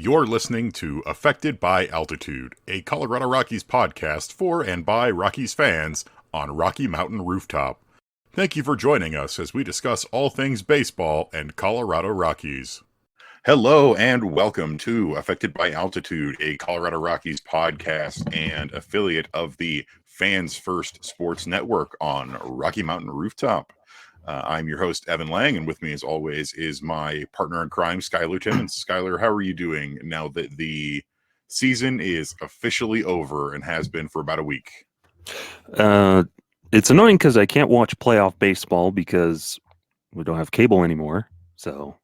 You're listening to Affected by Altitude, a Colorado Rockies podcast for and by Rockies fans on Rocky Mountain Rooftop. Thank you for joining us as we discuss all things baseball and Colorado Rockies. Hello and welcome to Affected by Altitude, a Colorado Rockies podcast and affiliate of the Fans First Sports Network on Rocky Mountain Rooftop. I'm your host, Evan Lang, and with me, as always, is my partner in crime, Skyler Timmons. Skyler, how are you doing now that the season is officially over and has been for about a week? It's annoying because I can't watch playoff baseball because we don't have cable anymore. So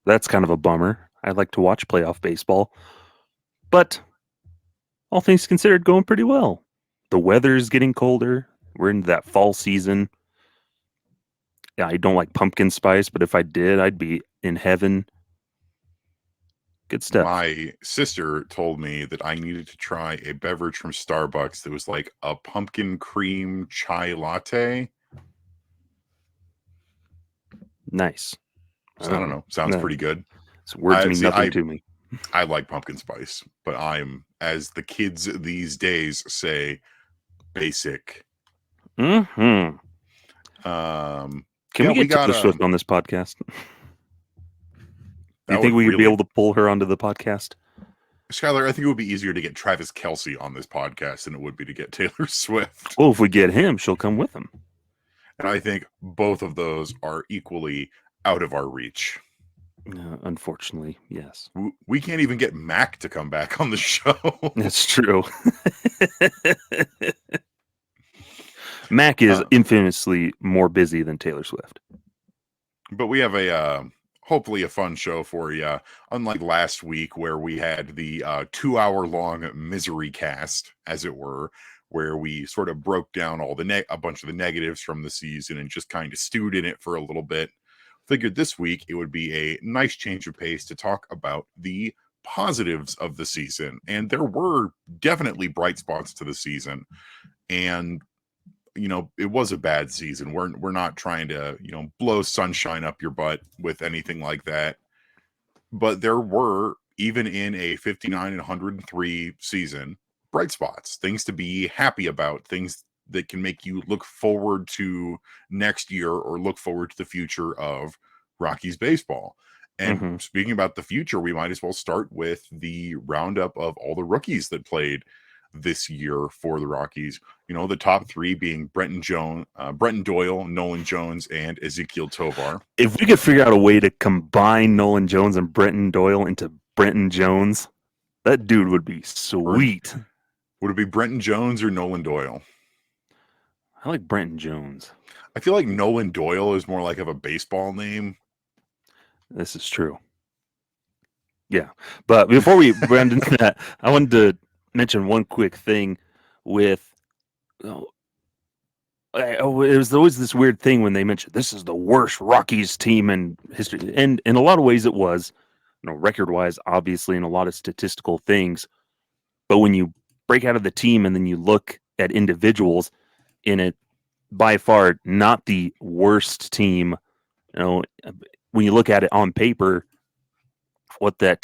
that's kind of a bummer. I'd like to watch playoff baseball. But all things considered, going pretty well. The weather is getting colder. We're into that fall season. Yeah, I don't like pumpkin spice, but if I did, I'd be in heaven. Good stuff. My sister told me that I needed to try a beverage from Starbucks that was like a pumpkin cream chai latte. Nice. So, I don't know. Sounds pretty good. So words mean nothing to me. I like pumpkin spice, but I'm, as the kids these days say, basic. Mm-hmm. Can we get Taylor Swift on this podcast? Do you think we would be able to pull her onto the podcast? Skyler, I think it would be easier to get Travis Kelce on this podcast than it would be to get Taylor Swift. Well, if we get him, she'll come with him. And I think both of those are equally out of our reach. Unfortunately, yes. We can't even get Mac to come back on the show. That's true. Mac is infamously more busy than Taylor Swift. But we have a hopefully a fun show for you. Unlike last week where we had the 2-hour-long misery cast, as it were, where we sort of broke down all a bunch of the negatives from the season and just kind of stewed in it for a little bit. Figured this week it would be a nice change of pace to talk about the positives of the season. And there were definitely bright spots to the season. And you know, it was a bad season. We're not trying to, blow sunshine up your butt with anything like that. But there were, even in a 59 and 103 season, bright spots, things to be happy about, things that can make you look forward to next year or look forward to the future of Rockies baseball. And speaking about the future, we might as well start with the roundup of all the rookies that played this year for the Rockies. The top three being Brenton Doyle, Nolan Jones, and Ezequiel Tovar. If we could figure out a way to combine Nolan Jones and Brenton Doyle into Brenton Jones, that dude would be sweet. Would it be Brenton Jones or Nolan Doyle? I like Brenton Jones. I feel like Nolan Doyle is more like of a baseball name. This is true. Yeah. But before we round into that, I wanted to mention one quick thing with it was always this weird thing when they mentioned this is the worst Rockies team in history, and in a lot of ways it was, record wise, obviously, in a lot of statistical things. But when you break out of the team and then you look at individuals in it, by far not the worst team. When you look at it on paper, what the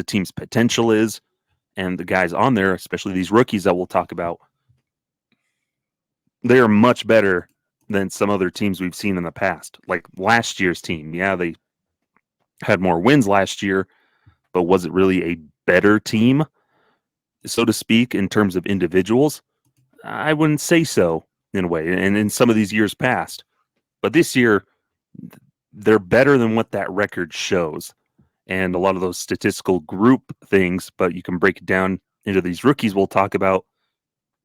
team's potential is. And the guys on there, especially these rookies that we'll talk about, they are much better than some other teams we've seen in the past. Like last year's team. Yeah, they had more wins last year, but was it really a better team, so to speak, in terms of individuals? I wouldn't say so, in a way, and in some of these years past. But this year, they're better than what that record shows. And a lot of those statistical group things, but you can break it down into these rookies we'll talk about.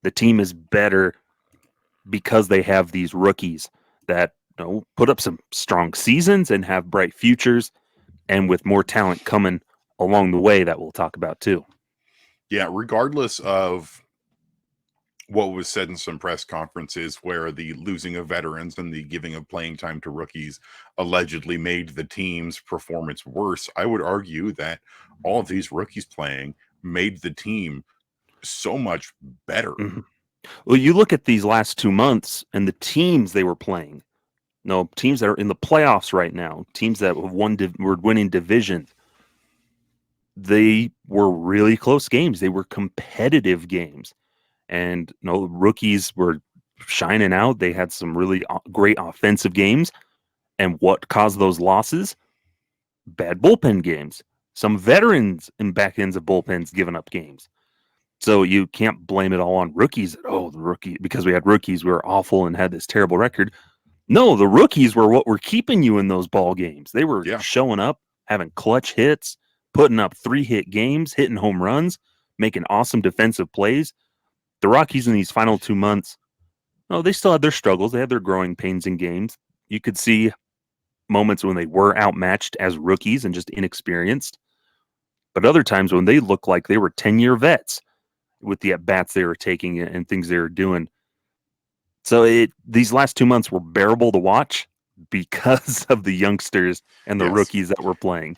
The team is better because they have these rookies that put up some strong seasons and have bright futures, and with more talent coming along the way that we'll talk about too. Yeah, regardless of what was said in some press conferences where the losing of veterans and the giving of playing time to rookies allegedly made the team's performance worse, I would argue that all of these rookies playing made the team so much better. Mm-hmm. Well, you look at these last 2 months and the teams they were playing. Teams that are in the playoffs right now, teams that have were winning divisions. they were really close games. They were competitive games. And rookies were shining out. They had some really great offensive games. And what caused those losses? Bad bullpen games. Some veterans and back ends of bullpens giving up games. So you can't blame it all on rookies. Oh, the rookie, because we had rookies, we were awful and had this terrible record. No, the rookies were what were keeping you in those ball games. They were showing up, having clutch hits, putting up 3-hit games, hitting home runs, making awesome defensive plays. The Rockies in these final 2 months, they still had their struggles. They had their growing pains in games. You could see moments when they were outmatched as rookies and just inexperienced. But other times when they looked like they were 10-year vets with the at-bats they were taking and things they were doing. So these last 2 months were bearable to watch because of the youngsters and the rookies that were playing.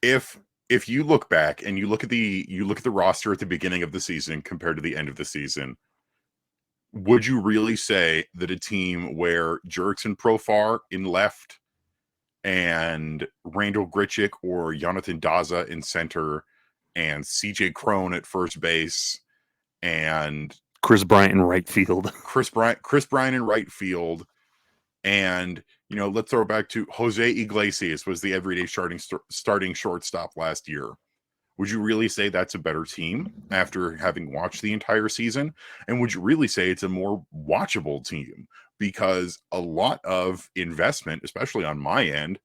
If you look back and you look at the roster at the beginning of the season compared to the end of the season, would you really say that a team where Jurickson Profar in left and Randall Grichuk or Jonathan Daza in center and CJ Crone at first base and Chris Bryant in right field. Chris Bryant in right field. And, let's throw it back to Jose Iglesias was the everyday starting shortstop last year. Would you really say that's a better team after having watched the entire season? And would you really say it's a more watchable team? Because a lot of investment, especially on my end,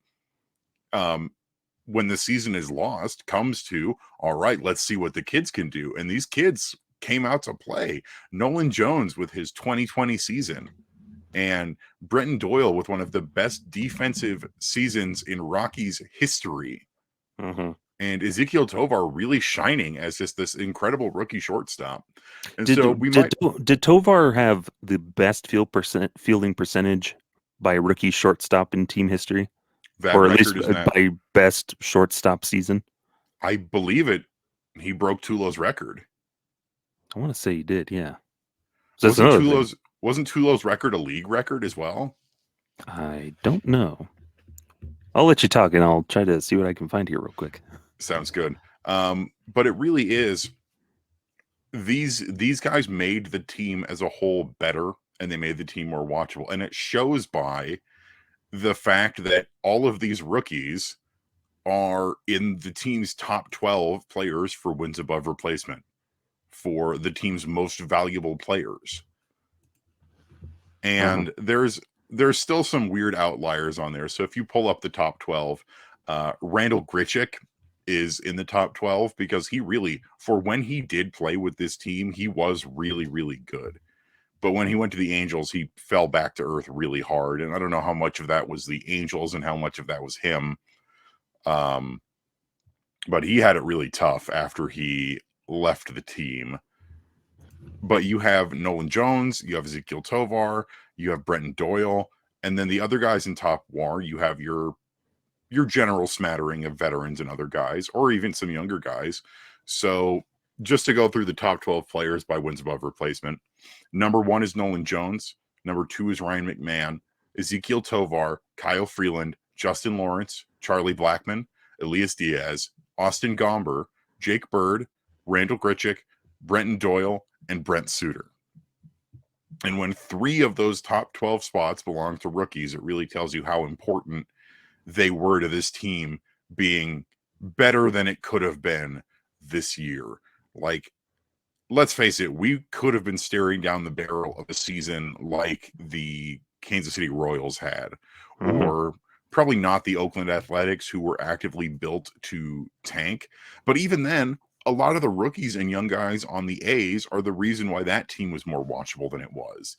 when the season is lost, comes to, all right, let's see what the kids can do. And these kids came out to play. Nolan Jones with his 2020 season and Brenton Doyle with one of the best defensive seasons in Rockies history. Mm-hmm. And Ezequiel Tovar really shining as just this incredible rookie shortstop. And did Tovar have the best fielding percentage by a rookie shortstop in team history? Or at least by best shortstop season? I believe it. He broke Tulo's record. I want to say he did, yeah. So wasn't Tulo's record a league record as well? I don't know. I'll let you talk and I'll try to see what I can find here real quick. Sounds good. But it really is. These guys made the team as a whole better, and they made the team more watchable. And it shows by the fact that all of these rookies are in the team's top 12 players for wins above replacement, for the team's most valuable players. And there's still some weird outliers on there. So if you pull up the top 12, Randall Grichuk is in the top 12 because he really, for when he did play with this team, he was really, really good. But when he went to the Angels, he fell back to earth really hard. And I don't know how much of that was the Angels and how much of that was him. But he had it really tough after he left the team. But you have Nolan Jones, you have Ezequiel Tovar, you have Brenton Doyle, and then the other guys in top WAR, you have your general smattering of veterans and other guys, or even some younger guys. So just to go through the top 12 players by wins above replacement, number 1 is Nolan Jones. Number 2 is Ryan McMahon, Ezequiel Tovar, Kyle Freeland, Justin Lawrence, Charlie Blackmon, Elias Diaz, Austin Gomber, Jake Bird, Randall Grichuk, Brenton Doyle, and Brent Suter. And when 3 of those top 12 spots belong to rookies, it really tells you how important they were to this team being better than it could have been this year. Like, let's face it, we could have been staring down the barrel of a season like the Kansas City Royals had, or probably not the Oakland Athletics, who were actively built to tank. But even then, a lot of the rookies and young guys on the A's are the reason why that team was more watchable than it was.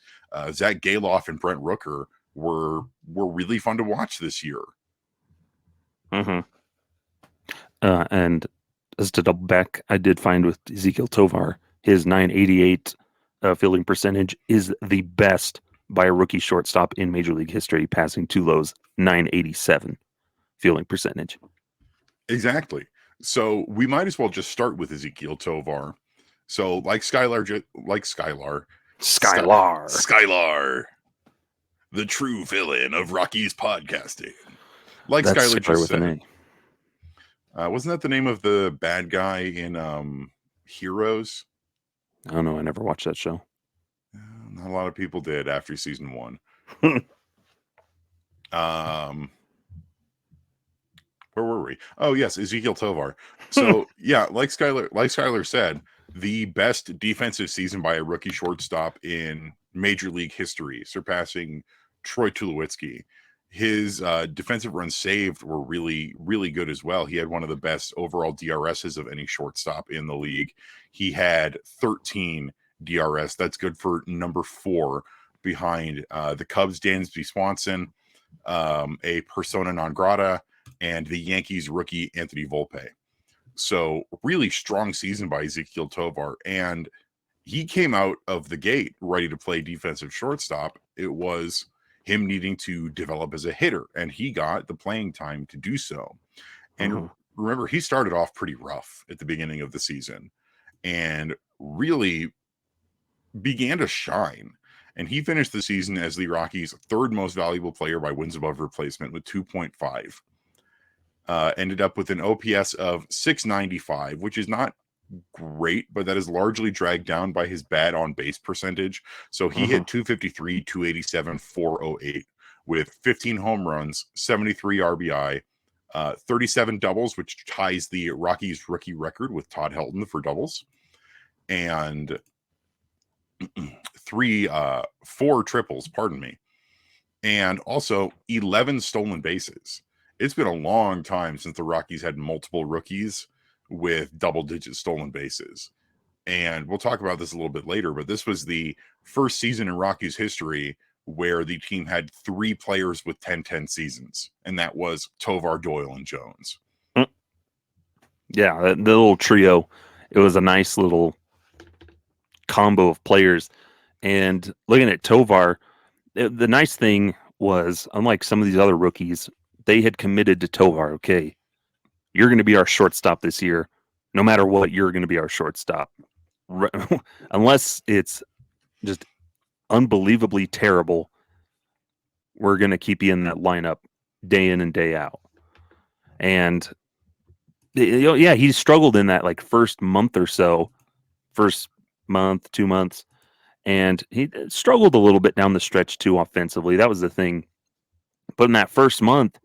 Zach Galoff and Brent Rooker were really fun to watch this year. And as to double back, I did find with Ezequiel Tovar, his .988 fielding percentage is the best by a rookie shortstop in Major League history, passing Tulo's .987 fielding percentage. Exactly. So we might as well just start with Ezequiel Tovar. So like Skylar, the true villain of Rockies podcasting. Like Skylar just said, Wasn't that the name of the bad guy in Heroes? I don't know. I never watched that show. Not a lot of people did after season 1. Where were we? Oh yes, Ezequiel Tovar. So yeah, like Skyler said, the best defensive season by a rookie shortstop in Major League history, surpassing Troy Tulowitzki. His defensive runs saved were really, really good as well. He had one of the best overall DRSs of any shortstop in the league. He had 13 DRS. That's good for number 4 behind the Cubs' Dansby Swanson, a persona non grata, and the Yankees rookie Anthony Volpe. So really strong season by Ezequiel Tovar. And he came out of the gate ready to play defensive shortstop. It was him needing to develop as a hitter, and he got the playing time to do so. And remember, he started off pretty rough at the beginning of the season and really began to shine. And he finished the season as the Rockies' third most valuable player by wins above replacement with 2.5. Ended up with an OPS of 695, which is not great, but that is largely dragged down by his bad on base percentage. So he hit 253, 287, 408 with 15 home runs, 73 RBI, 37 doubles, which ties the Rockies rookie record with Todd Helton for doubles, and 4 triples, pardon me, and also 11 stolen bases. It's been a long time since the Rockies had multiple rookies with double-digit stolen bases. And we'll talk about this a little bit later, but this was the first season in Rockies history where the team had 3 players with 10-10 seasons, and that was Tovar, Doyle, and Jones. Yeah, the little trio. It was a nice little combo of players. And looking at Tovar, the nice thing was, unlike some of these other rookies, they had committed to Tovar. Okay, you're going to be our shortstop this year. No matter what, you're going to be our shortstop. Unless it's just unbelievably terrible, we're going to keep you in that lineup day in and day out. And yeah, he struggled in that like first month or so, first month, 2 months, and he struggled a little bit down the stretch too offensively. That was the thing. But in that first month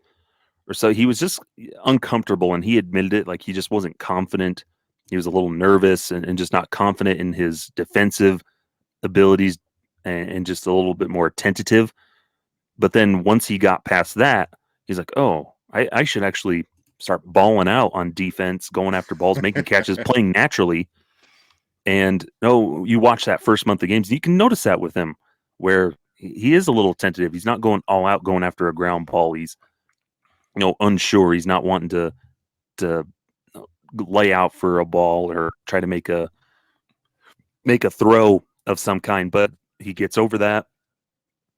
or so, he was just uncomfortable, and he admitted it. Like, he just wasn't confident. He was a little nervous and just not confident in his defensive abilities, and just a little bit more tentative. But then once he got past that, he's like, oh, I should actually start balling out on defense, going after balls, making catches, playing naturally. And you watch that first month of games, you can notice that with him, where he is a little tentative. He's not going all out, going after a ground ball. He's unsure. He's not wanting to lay out for a ball or try to make a throw of some kind. But he gets over that,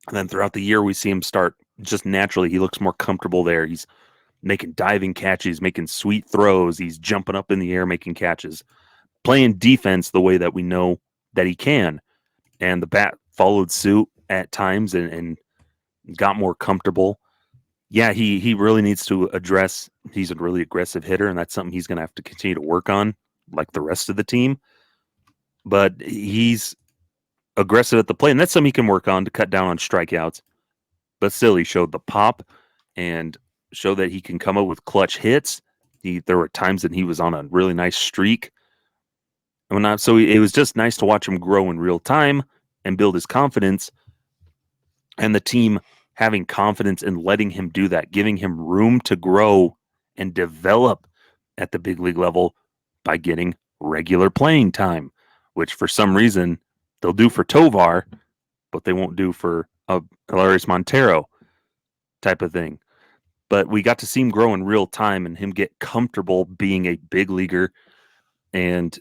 and then throughout the year, we see him start just naturally. He looks more comfortable there. He's making diving catches, making sweet throws. He's jumping up in the air, making catches, playing defense the way that we know that he can. And the bat followed suit at times and got more comfortable. Yeah, he really needs to address, he's a really aggressive hitter, and that's something he's going to have to continue to work on, like the rest of the team. But he's aggressive at the plate, and that's something he can work on to cut down on strikeouts. But still, he showed the pop and showed that he can come up with clutch hits. There were times that he was on a really nice streak. So it was just nice to watch him grow in real time and build his confidence, and the team having confidence in letting him do that, giving him room to grow and develop at the big league level by getting regular playing time, which for some reason they'll do for Tovar, but they won't do for a Hilarious Montero type of thing. But we got to see him grow in real time and him get comfortable being a big leaguer and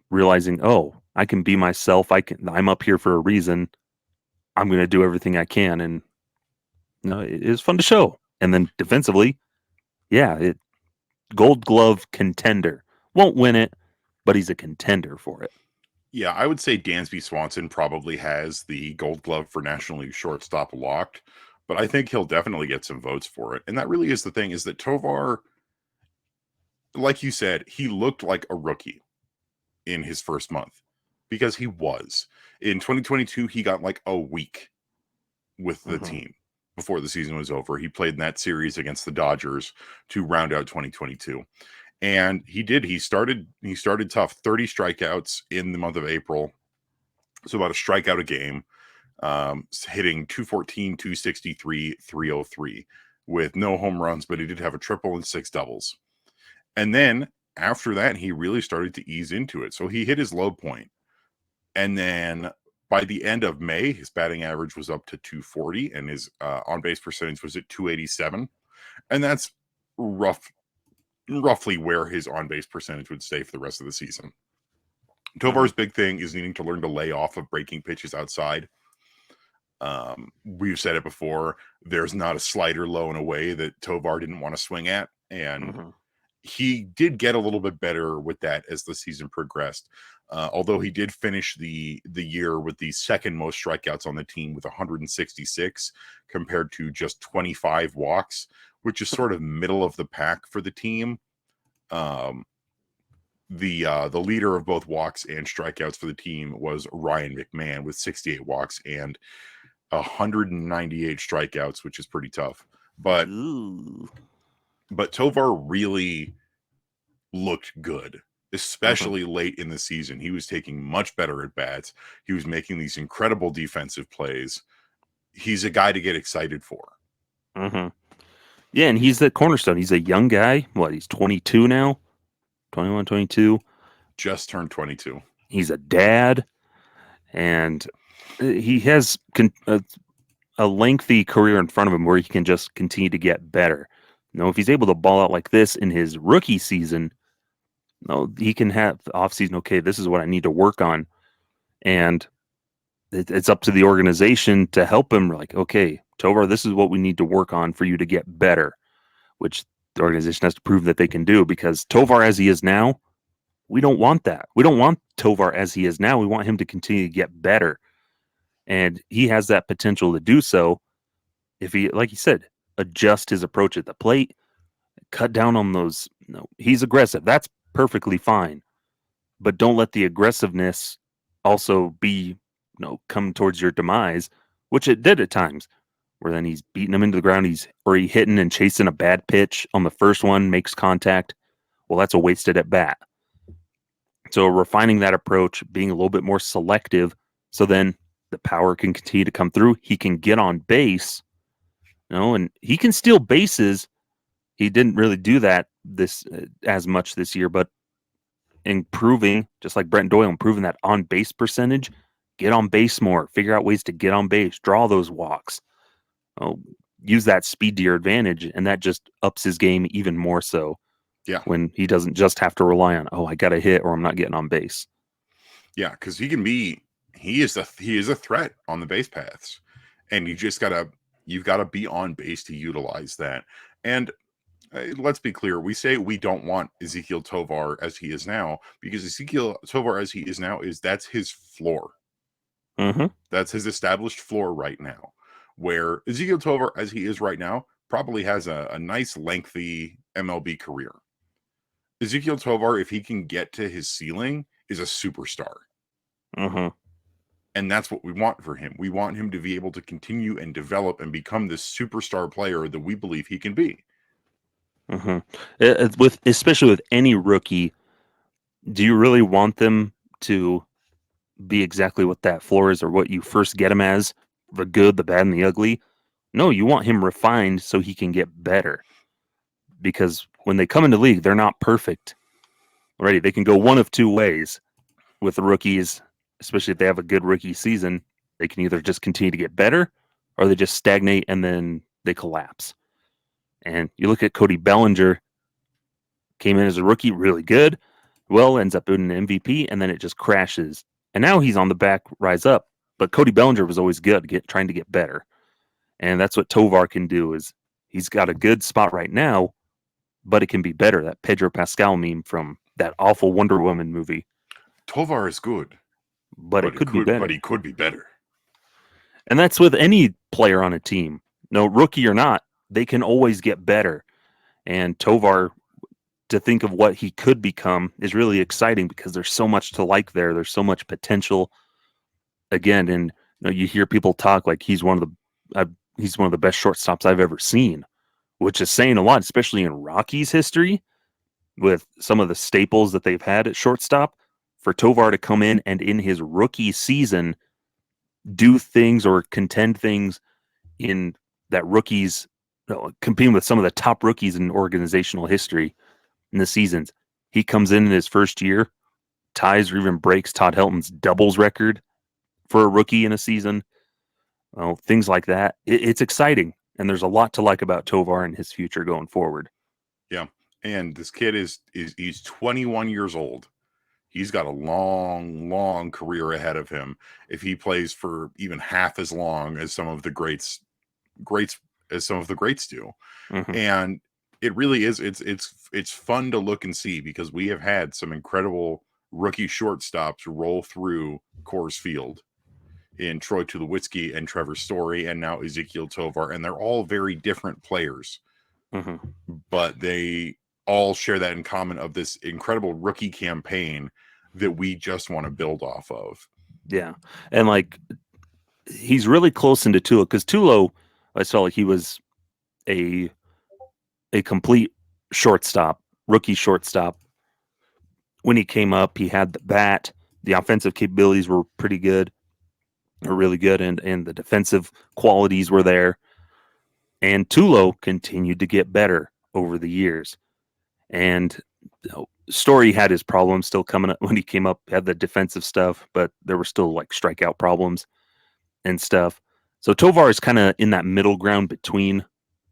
realizing, oh, I can be myself. I'm up here for a reason. I'm going to do everything I can. And it was fun to show. And then defensively, yeah, Gold Glove contender. Won't win it, but he's a contender for it. Yeah, I would say Dansby Swanson probably has the Gold Glove for National League shortstop locked, but I think he'll definitely get some votes for it. And that really is the thing, is that Tovar, like you said, he looked like a rookie in his first month because he was. In 2022, he got like a week with the team before the season was over. He played in that series against the Dodgers to round out 2022. And he did. He started tough. 30 strikeouts in the month of April. So about a strikeout a game. Hitting 214, 263, 303 with no home runs, but he did have a triple and 6 doubles. And then after that, he really started to ease into it. So he hit his low point. And then by the end of May, his batting average was up to 240 and his on-base percentage was at 287. And that's roughly where his on-base percentage would stay for the rest of the season. Tovar's big thing is needing to learn to lay off of breaking pitches outside. We've said it before. There's not a slider low and away that Tovar didn't want to swing at. And he did get a little bit better with that as the season progressed. Although he did finish the year with the second most strikeouts on the team with 166 compared to just 25 walks, which is sort of middle of the pack for the team. The leader of both walks and strikeouts for the team was Ryan McMahon with 68 walks and 198 strikeouts, which is pretty tough. But Tovar really looked good, especially late in the season. He was taking much better at bats. He was making these incredible defensive plays. He's a guy to get excited for. Yeah, and he's the cornerstone. He's a young guy. What, he's 22 now? 21, 22? Just turned 22. He's a dad, and he has a lengthy career in front of him where he can just continue to get better. If he's able to ball out like this in his rookie season, he can have the offseason, okay, this is what I need to work on. And it's up to the organization to help him, like, okay, Tovar, this is what we need to work on for you to get better, which the organization has to prove that they can do, because Tovar as he is now, we don't want that. We don't want Tovar as he is now. We want him to continue to get better. And he has that potential to do so if he, like you said, adjust his approach at the plate, cut down on those. He's aggressive. That's perfectly fine. But don't let the aggressiveness also be, come towards your demise, which it did at times, where then he's beating him into the ground. He's hitting and chasing a bad pitch on the first one, makes contact. Well, that's a wasted at bat. So refining that approach, being a little bit more selective, so then the power can continue to come through. He can get on base, and he can steal bases. He didn't really do that as much this year, but improving, just like Brenton Doyle, improving that on base percentage, get on base more, figure out ways to get on base, draw those walks, use that speed to your advantage, and that just ups his game even more so. Yeah, when he doesn't just have to rely on, I got to hit or I'm not getting on base. Yeah, because he is a threat on the base paths, and you've got to be on base to utilize that. And let's be clear, we say we don't want Ezequiel Tovar as he is now, because Ezequiel Tovar as he is now that's his floor. That's his established floor right now, where Ezequiel Tovar as he is right now probably has a nice lengthy MLB career. Ezequiel Tovar, if he can get to his ceiling, is a superstar. And that's what we want for him. We want him to be able to continue and develop and become this superstar player that we believe he can be. Especially with any rookie, do you really want them to be exactly what that floor is, or what you first get him as, the good, the bad, and the ugly? No, you want him refined so he can get better. Because when they come into league, they're not perfect already. They can go one of two ways with the rookies, especially if they have a good rookie season. They can either just continue to get better, or they just stagnate and then they collapse. And you look at Cody Bellinger, came in as a rookie, really good, ends up being an MVP, and then it just crashes. And now he's on the back rise up. But Cody Bellinger was always good, trying to get better. And that's what Tovar can do. Is he's got a good spot right now, but it can be better. That Pedro Pascal meme from that awful Wonder Woman movie. Tovar is good, but it could be better. But he could be better. And that's with any player on a team. No, rookie or not, they can always get better. And Tovar, to think of what he could become is really exciting because there's so much to like there. There's so much potential again. And you hear people talk like he's one of the best shortstops I've ever seen, which is saying a lot, especially in Rockies history with some of the staples that they've had at shortstop. For Tovar to come in and in his rookie season do things or contend things in that rookies competing with some of the top rookies in organizational history in the seasons. He comes in his first year, ties or even breaks Todd Helton's doubles record for a rookie in a season. Things like that. It's exciting, and there's a lot to like about Tovar and his future going forward. Yeah, and this kid is he's 21 years old. He's got a long career ahead of him if he plays for even half as long as some of the greats do. Mm-hmm. And it really is it's fun to look and see because we have had some incredible rookie shortstops roll through Coors Field in Troy Tulowitzki and Trevor Story and now Ezequiel Tovar, and they're all very different players. Mm-hmm. But they all share that in common of this incredible rookie campaign that we just want to build off of. Yeah. And like he's really close into Tulo because Tulo, I felt like he was a complete shortstop, rookie shortstop. When he came up, he had the bat. The offensive capabilities were pretty good, or really good, and the defensive qualities were there. And Tulo continued to get better over the years. And Story had his problems still coming up when he came up, had the defensive stuff, but there were still like strikeout problems and stuff. So Tovar is kind of in that middle ground between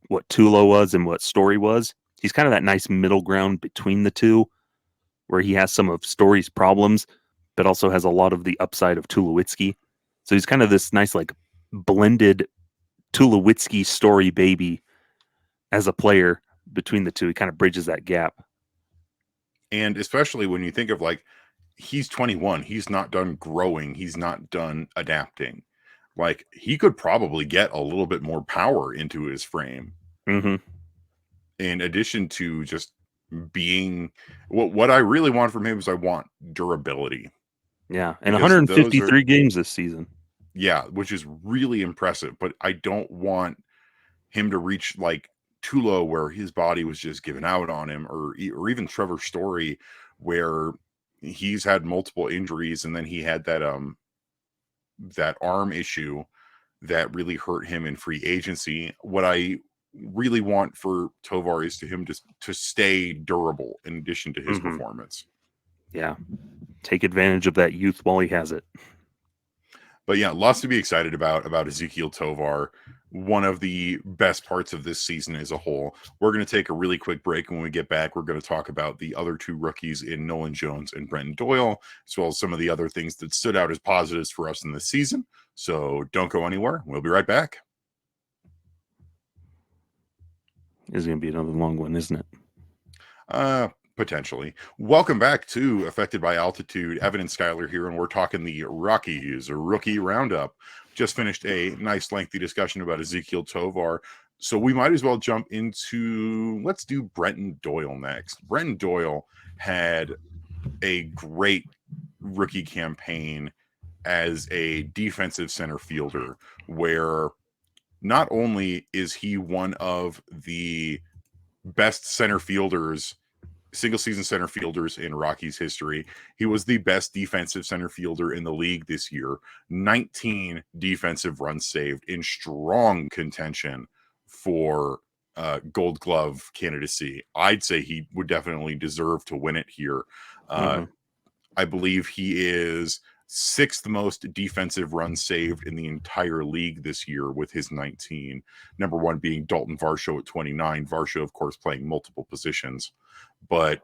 what Tulo was and what Story was. He's kind of that nice middle ground between the two where he has some of Story's problems, but also has a lot of the upside of Tulowitzki. So he's kind of this nice, like, blended Tulowitzki Story baby as a player between the two. He kind of bridges that gap. And especially when you think of like, he's 21, he's not done growing, he's not done adapting. Like, he could probably get a little bit more power into his frame. Mm-hmm. In addition to just being what I really want from him is I want durability. Yeah, and Because 153 games this season. Yeah, which is really impressive. But I don't want him to reach like Tulo, where his body was just given out on him, or even Trevor Story, where he's had multiple injuries, and then he had that arm issue that really hurt him in free agency. What I really want for Tovar is to stay durable in addition to his performance. Yeah, take advantage of that youth while he has it. But yeah, lots to be excited about Ezequiel Tovar. One of the best parts of this season as a whole. We're going to take a really quick break. When we get back, we're going to talk about the other two rookies in Nolan Jones and Brenton Doyle, as well as some of the other things that stood out as positives for us in this season. So don't go anywhere. We'll be right back. It's going to be another long one, isn't it? Potentially. Welcome back to Affected by Altitude. Evan and Skyler here, and we're talking the Rockies rookie roundup. Just finished a nice lengthy discussion about Ezequiel Tovar, so we might as well jump into, let's do Brenton Doyle next. Brenton Doyle had a great rookie campaign as a defensive center fielder, where not only is he one of the best center fielders, single season center fielders in Rockies history, he was the best defensive center fielder in the league this year. 19 defensive runs saved, in strong contention for Gold Glove candidacy. I'd say he would definitely deserve to win it here. I believe he is sixth most defensive runs saved in the entire league this year with his 19. Number one being Dalton Varsho at 29. Varsho, of course, playing multiple positions. But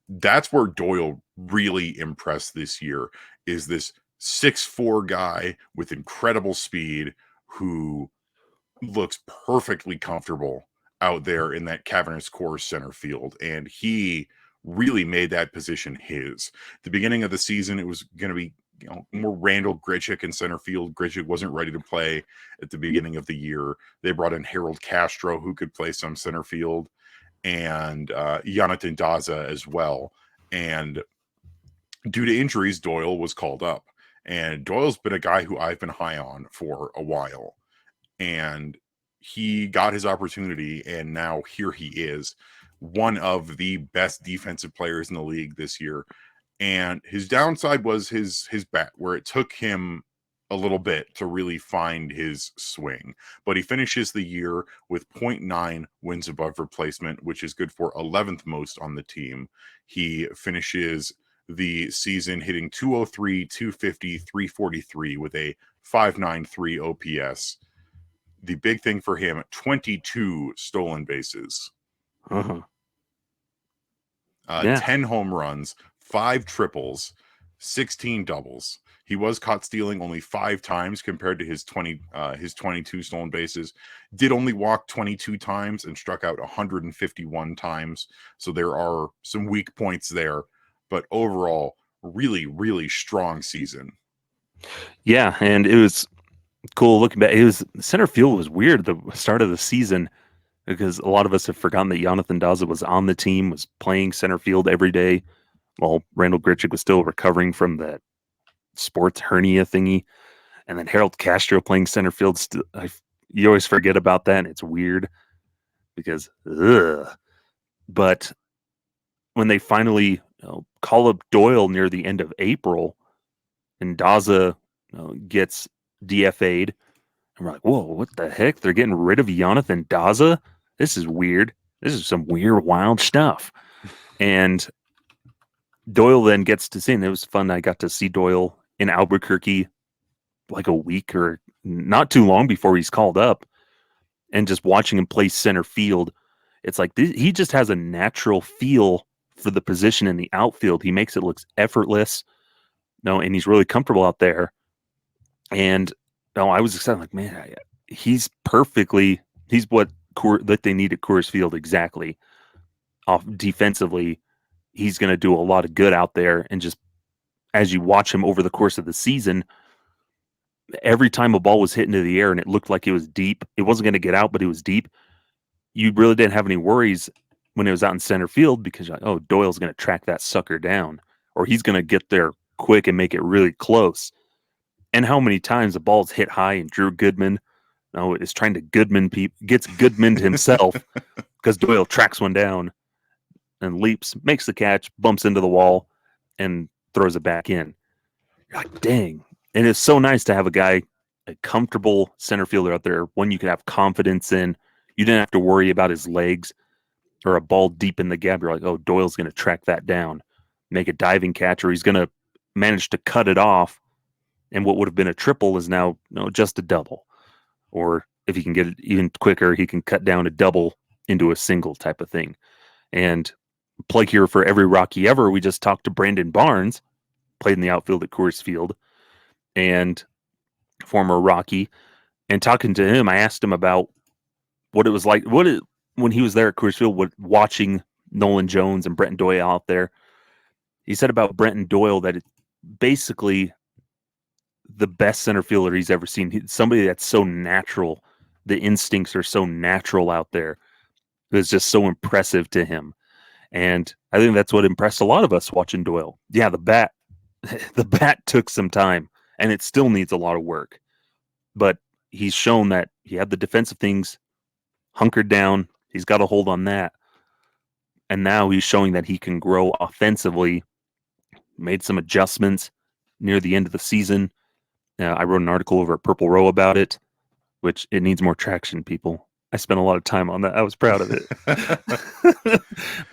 that's where Doyle really impressed this year, is this 6'4" guy with incredible speed who looks perfectly comfortable out there in that cavernous core center field. And he really made that position his. The beginning of the season, it was going to be more Randall Grichuk in center field. Grichuk wasn't ready to play at the beginning of the year. They brought in Harold Castro, who could play some center field. and Jonathan Daza as well. And due to injuries, Doyle was called up. And Doyle's been a guy who I've been high on for a while. And he got his opportunity, and now here he is, one of the best defensive players in the league this year. And his downside was his bat, where it took him a little bit to really find his swing. But he finishes the year with 0.9 wins above replacement, which is good for 11th most on the team. He finishes the season hitting 203, 250, 343 with a 593 OPS. The big thing for him, 22 stolen bases. Uh-huh. Yeah. 10 home runs, 5 triples, 16 doubles. He was caught stealing only 5 times compared to his 22 stolen bases. Did only walk 22 times and struck out 151 times. So there are some weak points there. But overall, really, really strong season. Yeah, and it was cool looking back. It was center field was weird the start of the season because a lot of us have forgotten that Jonathan Daza was on the team, was playing center field every day, while Randall Grichuk was still recovering from that sports hernia thingy, and then Harold Castro playing center field. You always forget about that, and it's weird because, but when they finally call up Doyle near the end of April, and Daza gets DFA'd, and we're like, whoa, what the heck? They're getting rid of Jonathan Daza? This is weird. This is some weird, wild stuff. And Doyle then gets to see, and it was fun. I got to see Doyle in Albuquerque like a week or not too long before he's called up, and just watching him play center field. It's like he just has a natural feel for the position in the outfield. He makes it look effortless. And he's really comfortable out there. And I was excited, like, man, he's what that they need at Coors Field exactly. Off defensively, he's going to do a lot of good out there. And just as you watch him over the course of the season, every time a ball was hit into the air and it looked like it was deep, it wasn't going to get out, but it was deep. You really didn't have any worries when it was out in center field because you're like, oh, Doyle's going to track that sucker down, or he's going to get there quick and make it really close. And how many times the ball's hit high and Drew Goodman is trying to gets Goodman himself because Doyle tracks one down and leaps, makes the catch, bumps into the wall, and throws it back in. You're like, dang. And it's so nice to have a comfortable center fielder out there, one you could have confidence in. You didn't have to worry about his legs or a ball deep in the gap. You're like, oh, Doyle's going to track that down, make a diving catch, or he's going to manage to cut it off. And what would have been a triple is now just a double. Or if he can get it even quicker, he can cut down a double into a single type of thing. And play here for every Rocky ever, we just talked to Brandon Barnes, played in the outfield at Coors Field, and former Rocky. And talking to him, I asked him about what it was like, when he was there at Coors Field, watching Nolan Jones and Brenton Doyle out there. He said about Brenton Doyle that it's basically the best center fielder he's ever seen. Somebody that's so natural. The instincts are so natural out there. It's just so impressive to him. And I think that's what impressed a lot of us watching Doyle. Yeah, the bat took some time, and it still needs a lot of work. But he's shown that he had the defensive things hunkered down. He's got a hold on that. And now he's showing that he can grow offensively. Made some adjustments near the end of the season. I wrote an article over at Purple Row about it, which it needs more traction, people. I spent a lot of time on that. I was proud of it.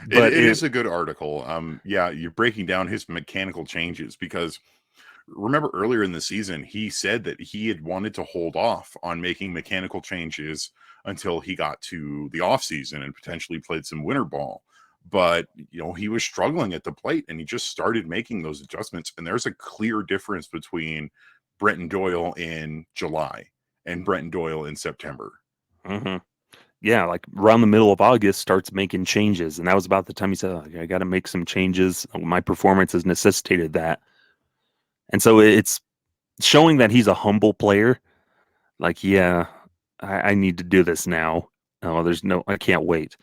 But it is a good article. Yeah, you're breaking down his mechanical changes because remember earlier in the season, he said that he had wanted to hold off on making mechanical changes until he got to the offseason and potentially played some winter ball. But, he was struggling at the plate and he just started making those adjustments. And there's a clear difference between Brenton Doyle in July and Brenton Doyle in September. Mm-hmm. Yeah, like around the middle of August, starts making changes. And that was about the time he said, okay, I got to make some changes. My performance has necessitated that. And so it's showing that he's a humble player. Like, yeah, I need to do this now. I can't wait.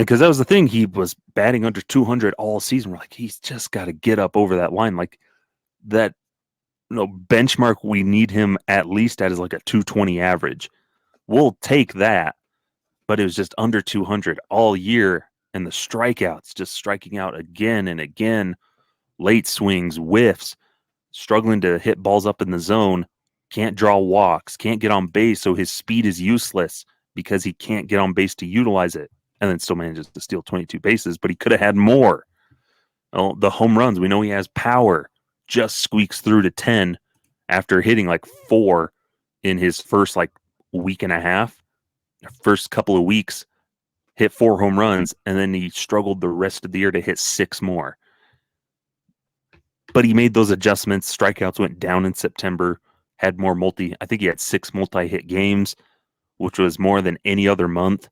because that was the thing, he was batting under 200 all season. We're like, he's just got to get up over that line, like that. Benchmark we need him at least at is like a 220 average. We'll take that, but it was just under 200 all year, and the strikeouts, just striking out again and again, late swings, whiffs, struggling to hit balls up in the zone, can't draw walks, can't get on base, so his speed is useless because he can't get on base to utilize it, and then still manages to steal 22 bases, but he could have had more. The home runs, we know he has power, just squeaks through to 10 after hitting like 4 in his first like week and a half. First couple of weeks, hit 4 home runs, and then he struggled the rest of the year to hit 6 more. But he made those adjustments. Strikeouts went down in September, had more I think he had 6 multi-hit games, which was more than any other month.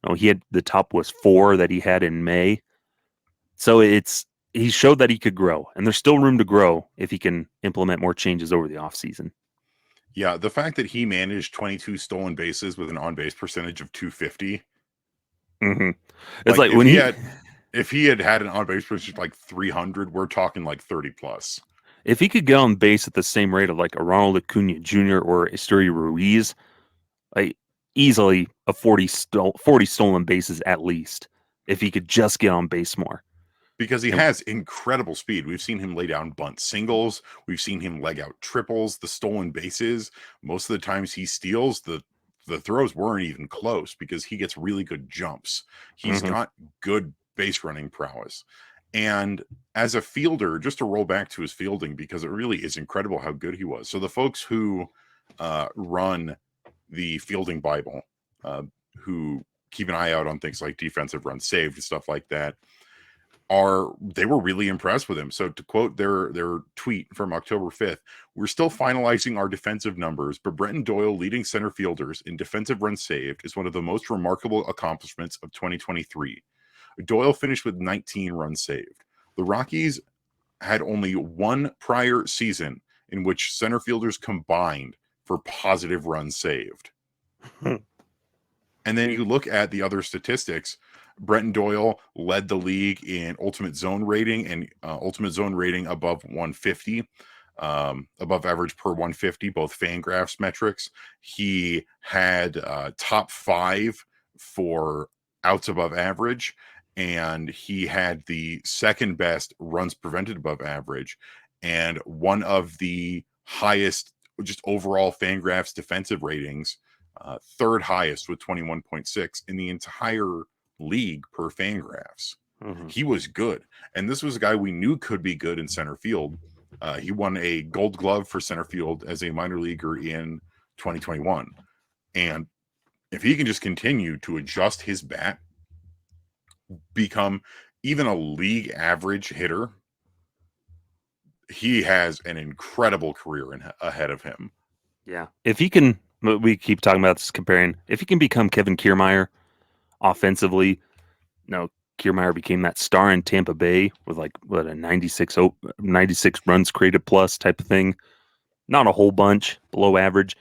The top was 4 that he had in May. So he showed that he could grow, and there's still room to grow if he can implement more changes over the offseason. Yeah, the fact that he managed 22 stolen bases with an on-base percentage of 250. Mm-hmm. It's like if he had an on-base percentage like 300, we're talking like 30 plus. If he could get on base at the same rate of like a Ronald Acuna Jr. or Esteury Ruiz, like easily a 40 stolen bases at least, if he could just get on base more. Because he has incredible speed. We've seen him lay down bunt singles. We've seen him leg out triples, the stolen bases. Most of the times he steals, the throws weren't even close because he gets really good jumps. He's got good base running prowess. And as a fielder, just to roll back to his fielding, because it really is incredible how good he was. So the folks who run the fielding Bible, who keep an eye out on things like defensive runs saved and stuff like that, they were really impressed with him. So to quote their tweet from October 5th, "We're still finalizing our defensive numbers, but Brenton Doyle leading center fielders in defensive runs saved is one of the most remarkable accomplishments of 2023. Doyle finished with 19 runs saved. The Rockies had only one prior season in which center fielders combined for positive runs saved." And then you look at the other statistics. Brenton Doyle led the league in ultimate zone rating and ultimate zone rating above 150, above average per 150, both Fangraphs metrics. He had top 5 for outs above average, and he had the second best runs prevented above average, and one of the highest just overall Fangraphs defensive ratings, third highest with 21.6 in the entire league per Fangraphs. He was good, and this was a guy we knew could be good in center field. He won a Gold Glove for center field as a minor leaguer in 2021, and if he can just continue to adjust his bat, become even a league average hitter, he has an incredible career ahead of him. Yeah, if he can, we keep talking about this, comparing, if he can become Kevin Kiermaier offensively. Kiermaier became that star in Tampa Bay with like a 96 runs created plus type of thing. Not a whole bunch below average,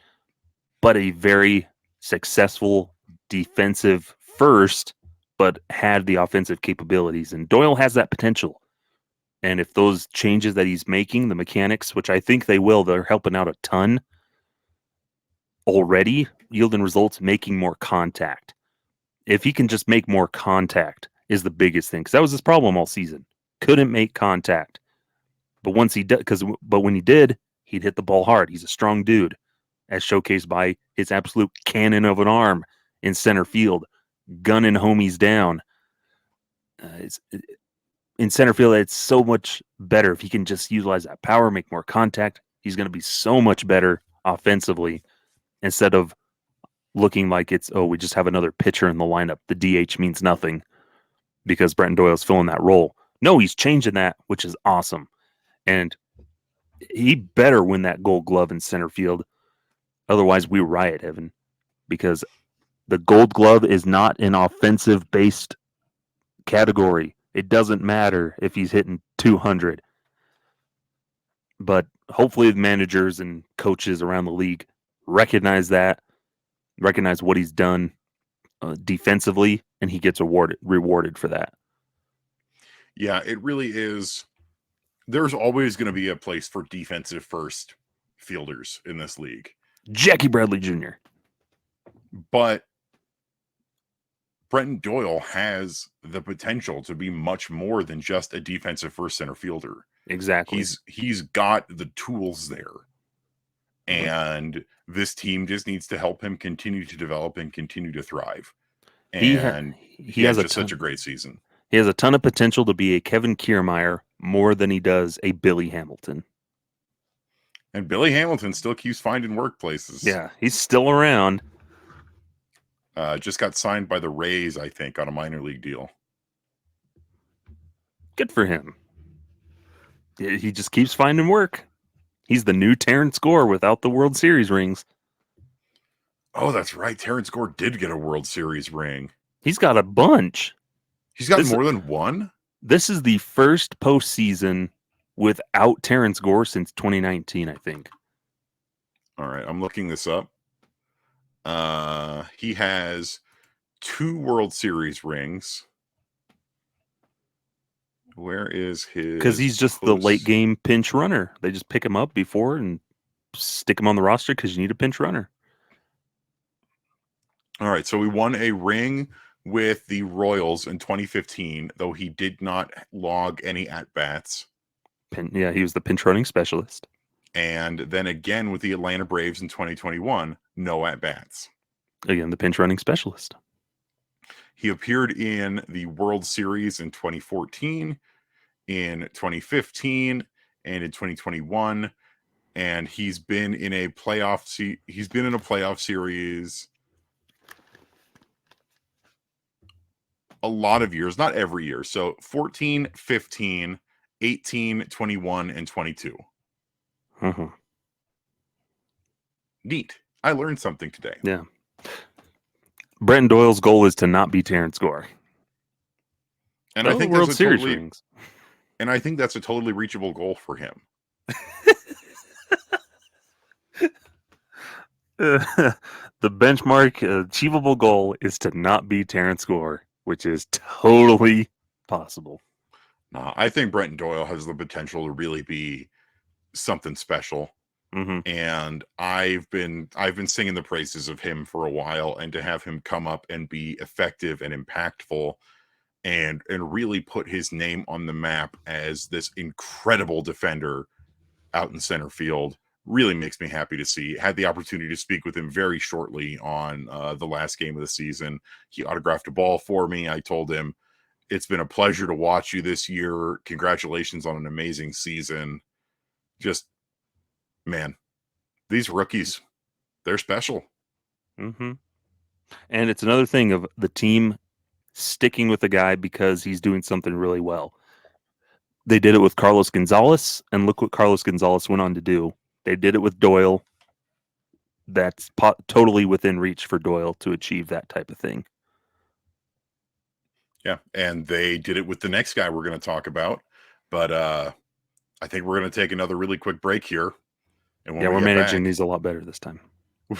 but a very successful defensive first, but had the offensive capabilities. And Doyle has that potential. And if those changes that he's making, the mechanics, which I think they will, they're helping out a ton already, yielding results, making more contact. If he can just make more contact is the biggest thing, because that was his problem all season. Couldn't make contact. But once he did, but when he did, he'd hit the ball hard. He's a strong dude, as showcased by his absolute cannon of an arm in center field, gunning homies down. In center field, it's so much better if he can just utilize that power, make more contact. He's going to be so much better offensively instead of looking like it's, we just have another pitcher in the lineup. The DH means nothing because Brenton Doyle's filling that role. No, he's changing that, which is awesome. And he better win that Gold Glove in center field. Otherwise, we riot, Evan, because the Gold Glove is not an offensive-based category. It doesn't matter if he's hitting 200. But hopefully the managers and coaches around the league recognize that, recognize what he's done, defensively, and he gets rewarded for that. Yeah, it really is. There's always going to be a place for defensive first fielders in this league. Jackie Bradley Jr. But Brenton Doyle has the potential to be much more than just a defensive first center fielder. Exactly. He's got the tools there. And this team just needs to help him continue to develop and continue to thrive. And he has just such a great season. He has a ton of potential to be a Kevin Kiermaier more than he does a Billy Hamilton. And Billy Hamilton still keeps finding workplaces. Yeah, he's still around. Just got signed by the Rays, I think, on a minor league deal. Good for him. He just keeps finding work. He's the new Terrence Gore without the World Series rings. Oh, that's right. Terrence Gore did get a World Series ring. He's got a bunch. He's got more than one? This is the first postseason without Terrence Gore since 2019, I think. All right, I'm looking this up. He has 2 World Series rings. Where is his? Because he's just the late game pinch runner. They just pick him up before and stick him on the roster because you need a pinch runner. All right, so we won a ring with the Royals in 2015, though he did not log any at-bats. Yeah, he was the pinch running specialist. And then again with the Atlanta Braves in 2021, no at-bats. Again, the pinch running specialist. He appeared in the World Series in 2014, in 2015, and in 2021. And he's been in a playoff series a lot of years, not every year. So 14, 15, 18, 21, and 22. Uh-huh. Neat. I learned something today. Yeah. Brenton Doyle's goal is to not be Terrence Gore. And I think World Series rings. And I think that's a totally reachable goal for him. The benchmark achievable goal is to not be Terrence Gore, which is totally possible. No, I think Brenton Doyle has the potential to really be something special. Mm-hmm. And I've been singing the praises of him for a while, and to have him come up and be effective and impactful and really put his name on the map as this incredible defender out in center field really makes me happy to see. Had the opportunity to speak with him very shortly on the last game of the season. He autographed a ball for me. I told him, it's been a pleasure to watch you this year. Congratulations on an amazing season. Just, man, these rookies, they're special. Mm-hmm. And it's another thing of the team sticking with the guy because he's doing something really well. They did it with Carlos Gonzalez, and look what Carlos Gonzalez went on to do. They did it with Doyle. That's totally within reach for Doyle to achieve that type of thing. Yeah, and they did it with the next guy we're going to talk about. But I think we're going to take another really quick break here. And we're managing these a lot better this time.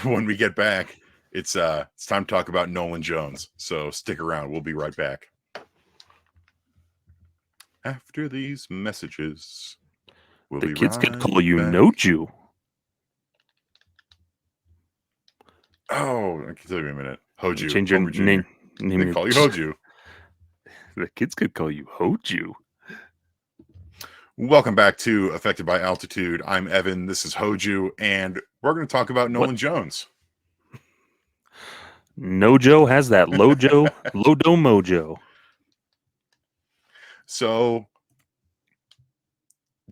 When we get back, it's time to talk about Nolan Jones. So stick around. We'll be right back. After these messages, the kids could call you Noju. Oh, give me a minute. Hoju. Change your name. They call you Hoju. The kids could call you Hoju. Welcome back to Affected by Altitude. I'm Evan. This is Hoju, and we're going to talk about Nolan Jones. Nojo has that Lojo, Lodo Mojo. So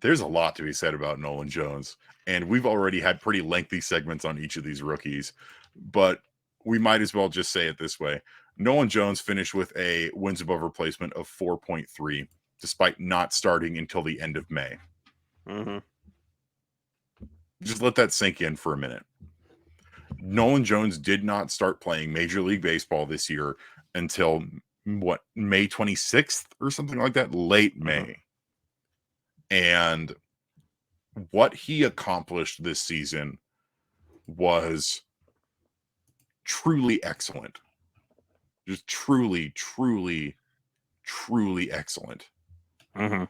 there's a lot to be said about Nolan Jones, and we've already had pretty lengthy segments on each of these rookies, but we might as well just say it this way. Nolan Jones finished with a wins above replacement of 4.3, despite not starting until the end of May. Mm-hmm. Just let that sink in for a minute. Nolan Jones did not start playing Major League Baseball this year until, May 26th or something like that? Late May. And what he accomplished this season was truly excellent. Just truly, truly, truly excellent. Mm-hmm.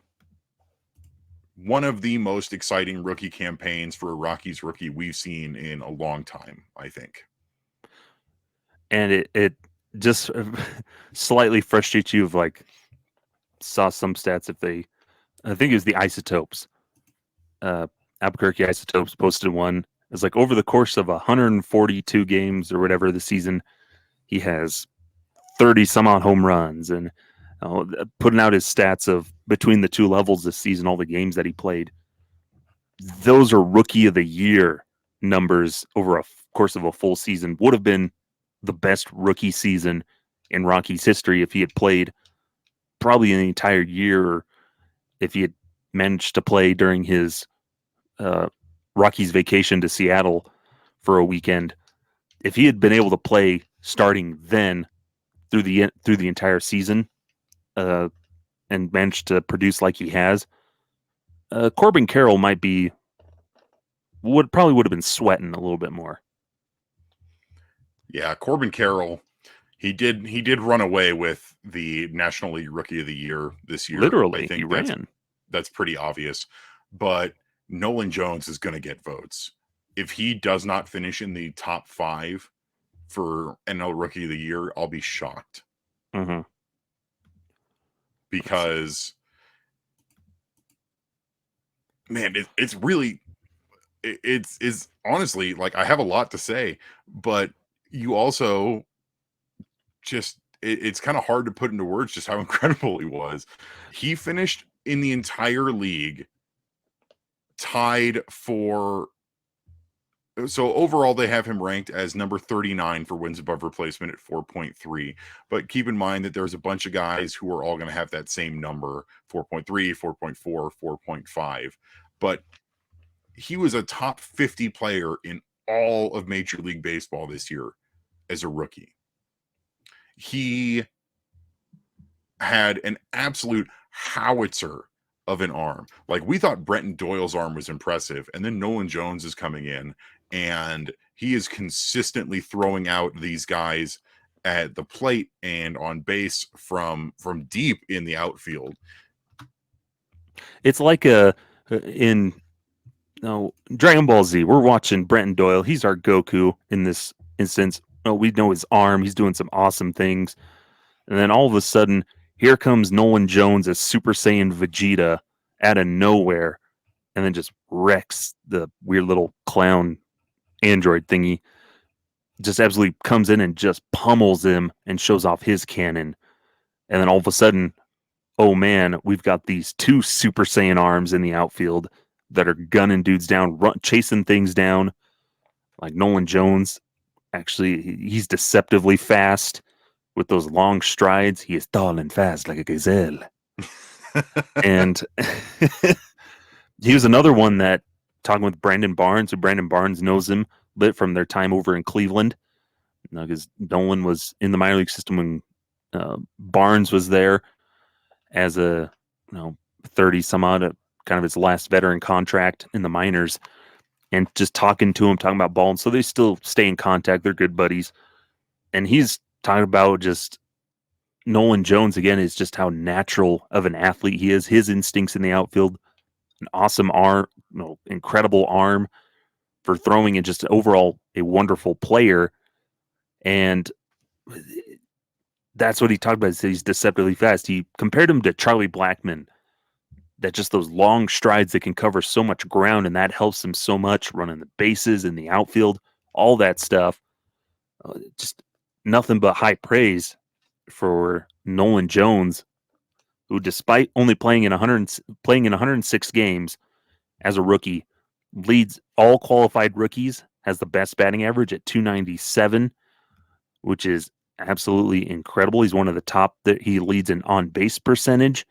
One of the most exciting rookie campaigns for a Rockies rookie we've seen in a long time, I think. And it just slightly frustrates you of like, saw some stats I think it was the Isotopes. Albuquerque Isotopes posted one. It's like over the course of 142 games or whatever the season, he has 30 some odd home runs, and putting out his stats of between the two levels this season, all the games that he played. Those are rookie of the year numbers over a course of a full season. Would have been the best rookie season in Rockies history if he had played probably an entire year, or if he had managed to play during his Rockies vacation to Seattle for a weekend. If he had been able to play starting then through the entire season, and managed to produce like he has, Corbin Carroll probably would have been sweating a little bit more. Yeah, Corbin Carroll, he did run away with the National League Rookie of the Year this year. Literally, I think he ran. That's pretty obvious. But Nolan Jones is going to get votes. If he does not finish in the top 5 for NL Rookie of the Year, I'll be shocked. Mm-hmm. Because, man, it's really, it's honestly, like, I have a lot to say, but you also just, it's kind of hard to put into words just how incredible he was. He finished in the entire league tied for, so overall they have him ranked as number 39 for wins above replacement at 4.3, but keep in mind that there's a bunch of guys who are all going to have that same number, 4.3, 4.4, 4.5, but he was a top 50 player in all of Major League Baseball this year as a rookie. He had an absolute howitzer of an arm. Like, we thought Brenton Doyle's arm was impressive, and then Nolan Jones is coming in, and he is consistently throwing out these guys at the plate and on base from deep in the outfield. It's like in Dragon Ball Z, we're watching Brenton Doyle. He's our Goku in this instance. We know his arm. He's doing some awesome things. And then all of a sudden, here comes Nolan Jones as Super Saiyan Vegeta out of nowhere, and then just wrecks the weird little clown android thingy. Just absolutely comes in and just pummels him and shows off his cannon. And then all of a sudden, oh man, we've got these two Super Saiyan arms in the outfield that are gunning dudes down, chasing things down. Like Nolan Jones, actually, he's deceptively fast with those long strides. He is tall and fast like a gazelle. And he was another one that, talking with Brandon Barnes, who Brandon Barnes knows him a bit from their time over in Cleveland, because Nolan was in the minor league system when Barnes was there as a 30 some odd, kind of his last veteran contract in the minors, and just talking to him, talking about ball. And so they still stay in contact. They're good buddies. And he's talking about just Nolan Jones again, is just how natural of an athlete he is. His instincts in the outfield, an awesome arm, incredible arm for throwing, and just overall a wonderful player. And that's what he talked about. Is he's deceptively fast. He compared him to Charlie Blackmon. That just those long strides that can cover so much ground, and that helps him so much running the bases in the outfield, all that stuff. Just nothing but high praise for Nolan Jones, who, despite only playing in 106 games as a rookie, leads all qualified rookies, has the best batting average at 297, which is absolutely incredible. He's one of the top. That he leads in on base percentage.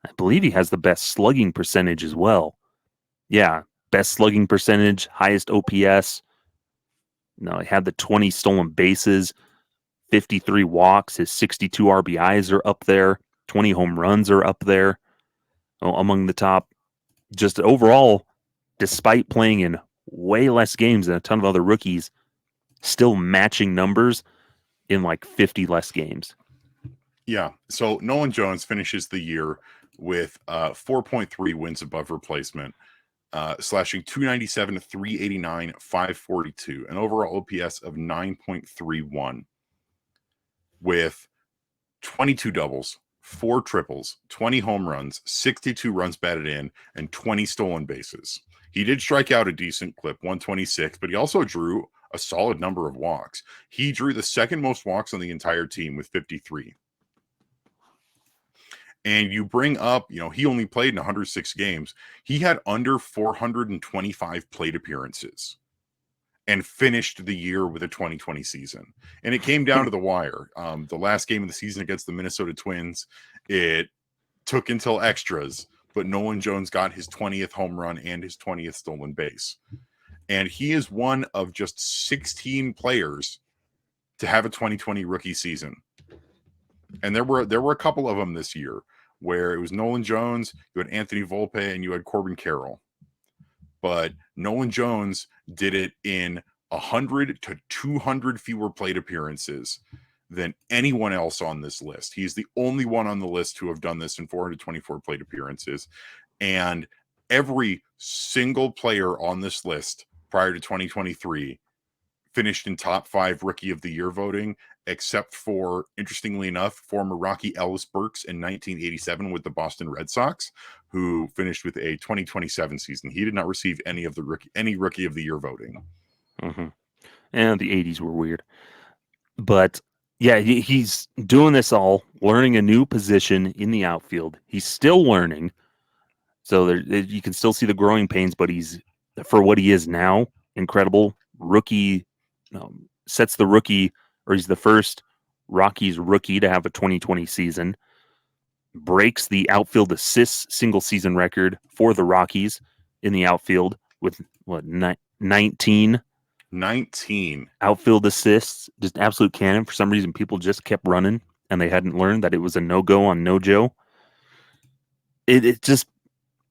I believe he has the best slugging percentage as well. Yeah, best slugging percentage, highest OPS. He had the 20 stolen bases, 53 walks. His 62 RBIs are up there. 20 home runs are up there, among the top. Just overall, despite playing in way less games than a ton of other rookies, still matching numbers in like 50 less games. Yeah. So Nolan Jones finishes the year with 4.3 wins above replacement, slashing 297, 389, 542, an overall OPS of 9.31 with 22 doubles, 4 triples, 20 home runs, 62 runs batted in, and 20 stolen bases. He did strike out a decent clip, 126, but he also drew a solid number of walks. He drew the second most walks on the entire team with 53. And you bring up, he only played in 106 games. He had under 425 plate appearances and finished the year with a 2020 season. And it came down to the wire. The last game of the season against the Minnesota Twins, it took until extras, but Nolan Jones got his 20th home run and his 20th stolen base. And he is one of just 16 players to have a 2020 rookie season. And there were a couple of them this year where it was Nolan Jones, you had Anthony Volpe, and you had Corbin Carroll. But Nolan Jones did it in 100 to 200 fewer plate appearances than anyone else on this list. He's the only one on the list to have done this in 424 plate appearances. And every single player on this list prior to 2023 finished in top 5 rookie of the year voting, except for, interestingly enough, former Rocky Ellis Burks in 1987 with the Boston Red Sox, who finished with a 2027 season. He did not receive any rookie of the year voting. Mm-hmm. And the 80s were weird. But yeah, he's doing this all, learning a new position in the outfield. He's still learning. So you can still see the growing pains, but he's, for what he is now, incredible. Rookie, sets the rookie, or he's the first Rockies rookie to have a 2020 season. Breaks the outfield assists single season record for the Rockies in the outfield with 19 outfield assists. Just absolute cannon. For some reason, people just kept running and they hadn't learned that it was a no-go on no-Joe. It just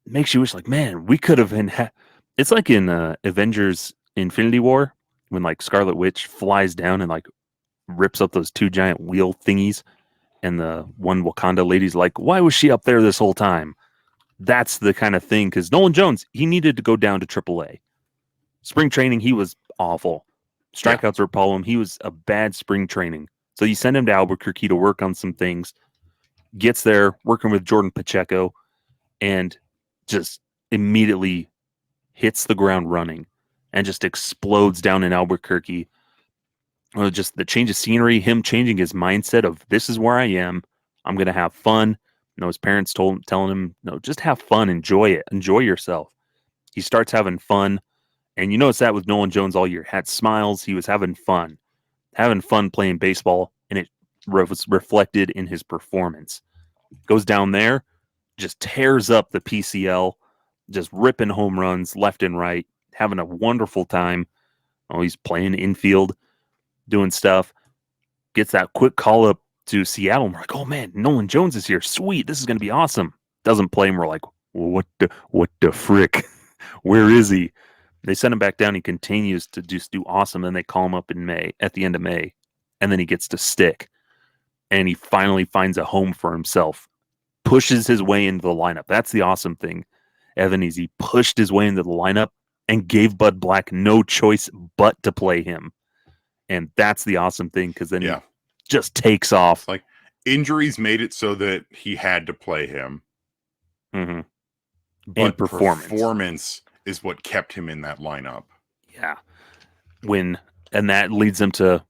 makes you wish, like, man, we could have been. It's like in Avengers Infinity War when like Scarlet Witch flies down and like rips up those 2 giant wheel thingies, and the one Wakanda lady's like, why was she up there this whole time? That's the kind of thing, because Nolan Jones, he needed to go down to AAA. Spring training, he was awful. Strikeouts were a problem. He was a bad spring training. So you send him to Albuquerque to work on some things. Gets there, working with Jordan Pacheco, and just immediately hits the ground running and just explodes down in Albuquerque. Just the change of scenery, him changing his mindset of, this is where I am. I'm going to have fun. His parents telling him, no, just have fun. Enjoy it. Enjoy yourself. He starts having fun. And you notice that with Nolan Jones all year. Had smiles. He was having fun playing baseball, and it was reflected in his performance. Goes down there, just tears up the PCL, just ripping home runs left and right, having a wonderful time. Oh, he's playing infield, doing stuff. Gets that quick call up to Seattle. And we're like, oh man, Nolan Jones is here. Sweet, this is going to be awesome. Doesn't play, and we're like, well, what the frick? Where is he? They send him back down. He continues to just do awesome. And they call him up in May, at the end of May. And then he gets to stick. And he finally finds a home for himself. Pushes his way into the lineup. That's the awesome thing, Evan, is he pushed his way into the lineup and gave Bud Black no choice but to play him. And that's the awesome thing, because then he just takes off. It's like injuries made it so that he had to play him. Mm-hmm. But and performance is what kept him in that lineup. Yeah. And that leads them to,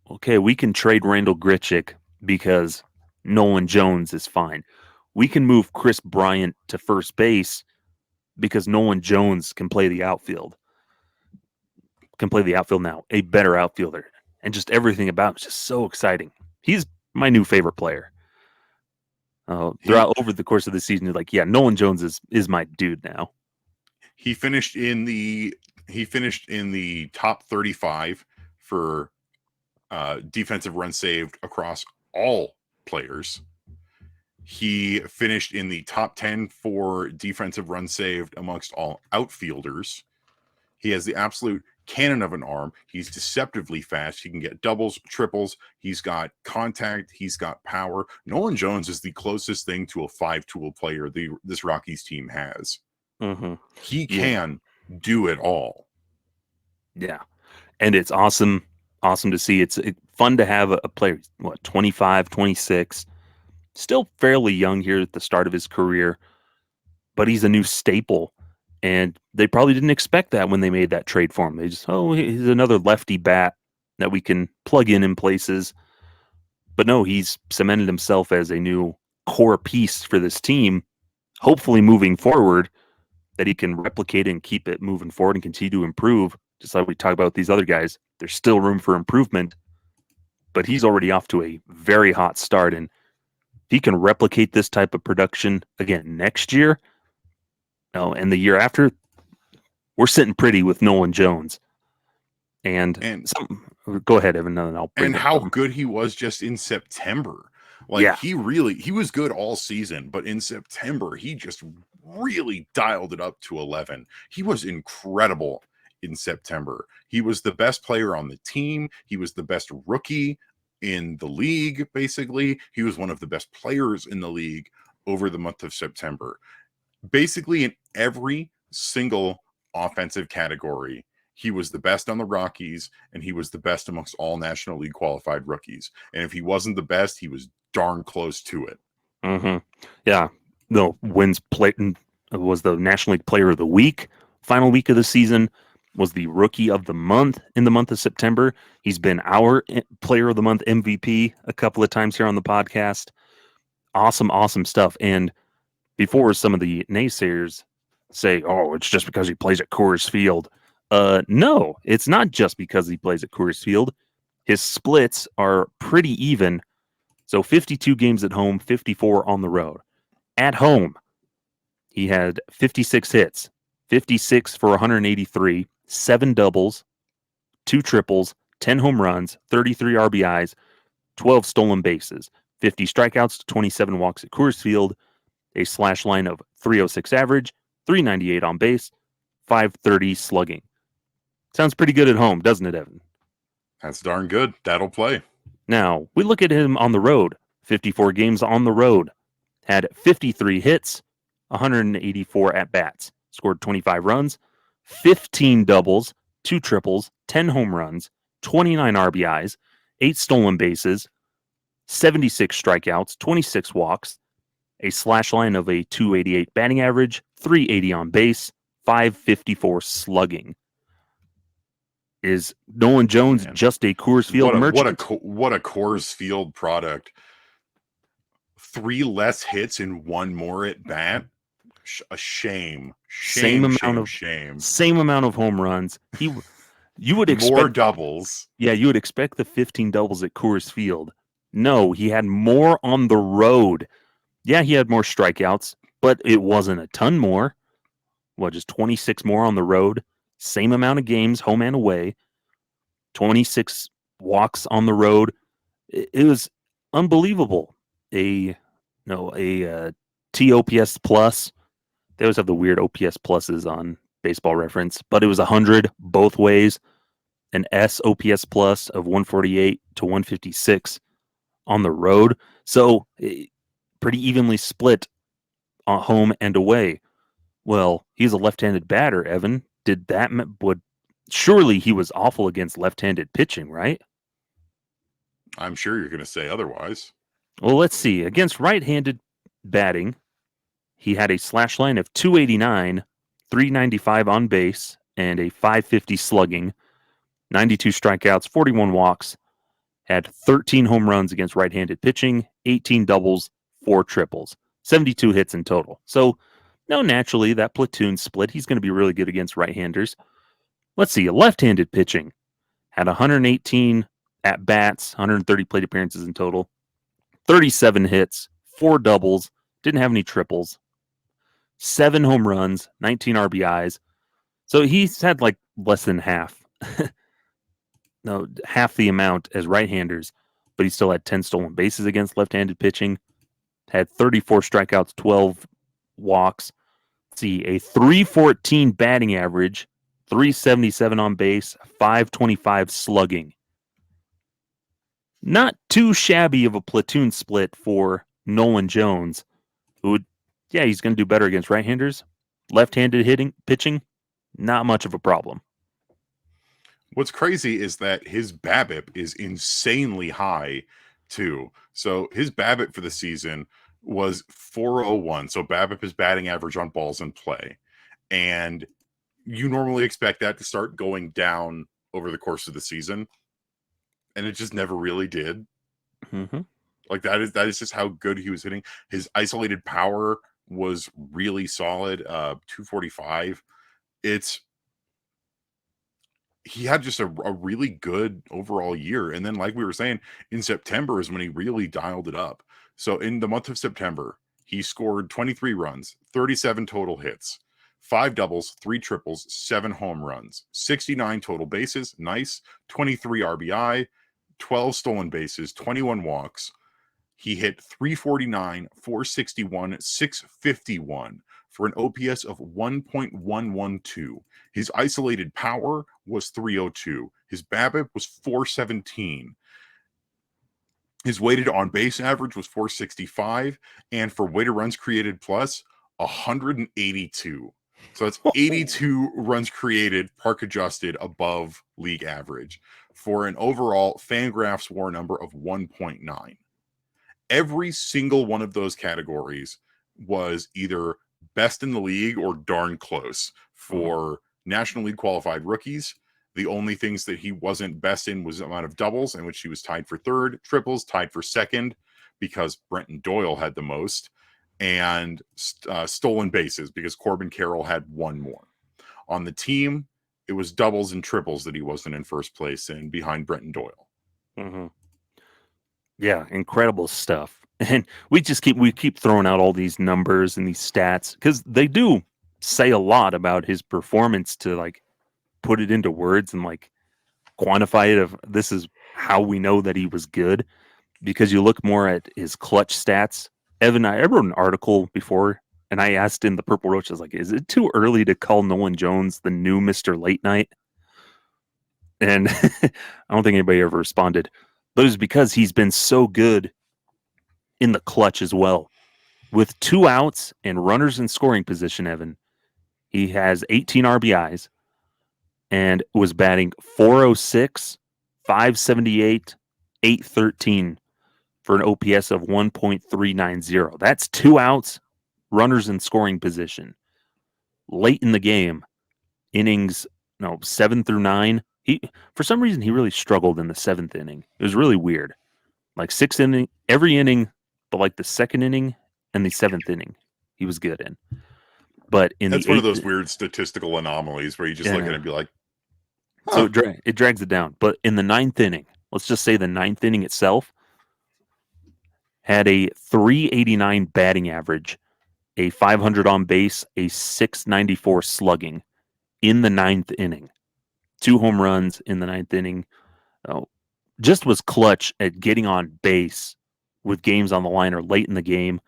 okay, we can trade Randall Grichuk because Nolan Jones is fine. We can move Chris Bryant to first base because Nolan Jones can play the outfield. Now, a better outfielder. And just everything about him is just so exciting. He's my new favorite player. Throughout over the course of the season, you're like, yeah, Nolan Jones is my dude now. He finished in the top 35 for defensive runs saved across all players. He finished in the top 10 for defensive runs saved amongst all outfielders. He has the absolute cannon of an arm. He's deceptively fast. He can get doubles, triples. He's got contact. He's got power. Nolan Jones is the closest thing to a 5-tool player this Rockies team has. Mm-hmm. He can do it all. Yeah. And it's awesome to see. It's fun to have a player, 25, 26, still fairly young here at the start of his career, but he's a new staple. And they probably didn't expect that when they made that trade for him. They just, he's another lefty bat that we can plug in places. But no, he's cemented himself as a new core piece for this team, hopefully moving forward, that he can replicate and keep it moving forward and continue to improve. Just like we talk about these other guys, there's still room for improvement, but he's already off to a very hot start. And if he can replicate this type of production again next year, and the year after, we're sitting pretty with Nolan Jones. And go ahead, Evan. And I'll bring and how good he was just in September. He was good all season, but in September, he just really dialed it up to 11. He was incredible in September. He was the best player on the team. He was the best rookie in the league, basically. He was one of the best players in the league over the month of September. Basically, in every single offensive category, he was the best on the Rockies, and he was the best amongst all National League qualified rookies. And if he wasn't the best, he was darn close to it. Mm-hmm. Yeah. No, was the National League Player of the Week. Final week of the season, was the Rookie of the Month in the month of September. He's been our Player of the Month MVP a couple of times here on the podcast. Awesome stuff. And before some of the naysayers say, it's just because he plays at Coors Field. No, it's not just because he plays at Coors Field. His splits are pretty even. So 52 games at home, 54 on the road. At home, he had 56 hits, 56 for 183, 7 doubles, 2 triples, 10 home runs, 33 RBIs, 12 stolen bases, 50 strikeouts, 27 walks at Coors Field, a slash line of 306 average, 398 on base, 530 slugging. Sounds pretty good at home, doesn't it, Evan? That's darn good. That'll play. Now, we look at him on the road. 54 games on the road. Had 53 hits, 184 at-bats. Scored 25 runs, 15 doubles, 2 triples, 10 home runs, 29 RBIs, 8 stolen bases, 76 strikeouts, 26 walks, a slash line of a 288 batting average, 380 on base, 554 slugging. Is Nolan Jones just a Coors Field merchant? What a Coors Field product. 3 less hits and 1 more at bat. A shame. Same amount of home runs. You would expect more doubles. Yeah, you would expect the 15 doubles at Coors Field. No, he had more on the road. Yeah, he had more strikeouts, but it wasn't a ton more. Just 26 more on the road. Same amount of games, home and away. 26 walks on the road. It was unbelievable. A TOPS plus. They always have the weird OPS pluses on Baseball Reference, but it was 100 both ways. An S OPS plus of 148 to 156 on the road. So pretty evenly split home and away. Well, he's a left-handed batter, Evan. Surely he was awful against left-handed pitching, right? I'm sure you're going to say otherwise. Well, let's see. Against right-handed batting, he had a slash line of 289, 395 on base, and a 550 slugging, 92 strikeouts, 41 walks, had 13 home runs against right-handed pitching, 18 doubles, 4 triples, 72 hits in total. So, naturally, that platoon split, he's going to be really good against right-handers. Let's see, left-handed pitching had 118 at-bats, 130 plate appearances in total, 37 hits, 4 doubles, didn't have any triples, 7 home runs, 19 RBIs. So he's had less than half. Half the amount as right-handers, but he still had 10 stolen bases against left-handed pitching, had 34 strikeouts, 12 walks. Let's see, a 314 batting average, .377 on base, .525 slugging. Not too shabby of a platoon split for Nolan Jones, who would, yeah, he's going to do better against right-handers. Left-handed pitching, not much of a problem. What's crazy is that his BABIP is insanely high, too. So his BABIP for the season was 401. So BABIP is batting average on balls in play. And you normally expect that to start going down over the course of the season. And it just never really did. Mm-hmm. Like that is just how good he was hitting. His isolated power was really solid, 245. He had just a really good overall year. And then, like we were saying, in September is when he really dialed it up. So in the month of September, he scored 23 runs, 37 total hits, 5 doubles, 3 triples, 7 home runs, 69 total bases, nice, 23 RBI, 12 stolen bases, 21 walks. He hit 349, 461, 651 for an OPS of 1.112. His isolated power was 302. His BABIP was 417. His weighted on base average was 465. And for weighted runs created plus, 182. So that's 82 runs created, park adjusted, above league average for an overall Fangraphs WAR number of 1.9. Every single one of those categories was either best in the league or darn close. For National League qualified rookies, the only things that he wasn't best in was the amount of doubles, in which he was tied for third, triples tied for second, because Brenton Doyle had the most, and stolen bases, because Corbin Carroll had one more. On the team, it was doubles and triples that he wasn't in first place in, behind Brenton Doyle. Mm-hmm. Yeah, incredible stuff. And we keep throwing out all these numbers and these stats because they do say a lot about his performance to like put it into words and like quantify it of this is how we know that he was good, because you look more at his clutch stats. Evan, I wrote an article before and I asked in the Purple Roach, I was like, is it too early to call Nolan Jones the new Mr. Late Night? And I don't think anybody ever responded. But it was because he's been so good in the clutch as well. With 2 outs and runners in scoring position, Evan, he has 18 RBIs and was batting 406, 578, 813 for an OPS of 1.390. That's 2 outs, runners in scoring position. Late in the game, innings 7 through 9. For some reason, he really struggled in the 7th inning. It was really weird. Like 6th inning, every inning, but like the 2nd inning and the 7th inning, he was good in. But in That's the one 8th, of those weird statistical anomalies where you just look at it and be like, so it drags it down. But in the 9th inning, let's just say the 9th inning itself had a 389 batting average, a 500 on base, a 694 slugging in the 9th inning. 2 home runs in the 9th inning. Just was clutch at getting on base with games on the line or late in the game.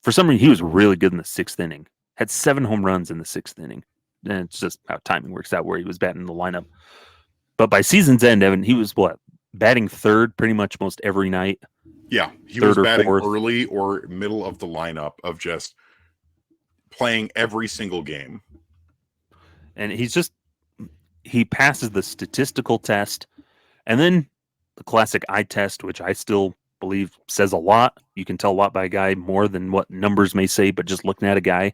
For some reason, he was really good in the 6th inning. Had 7 home runs in the 6th inning. And it's just how timing works out where he was batting in the lineup. But by season's end, Evan, he was batting third pretty much most every night. Yeah, he third was batting fourth. Early or middle of the lineup of just playing every single game. And he passes the statistical test. And then the classic eye test, which I still believe says a lot. You can tell a lot by a guy more than what numbers may say, but just looking at a guy,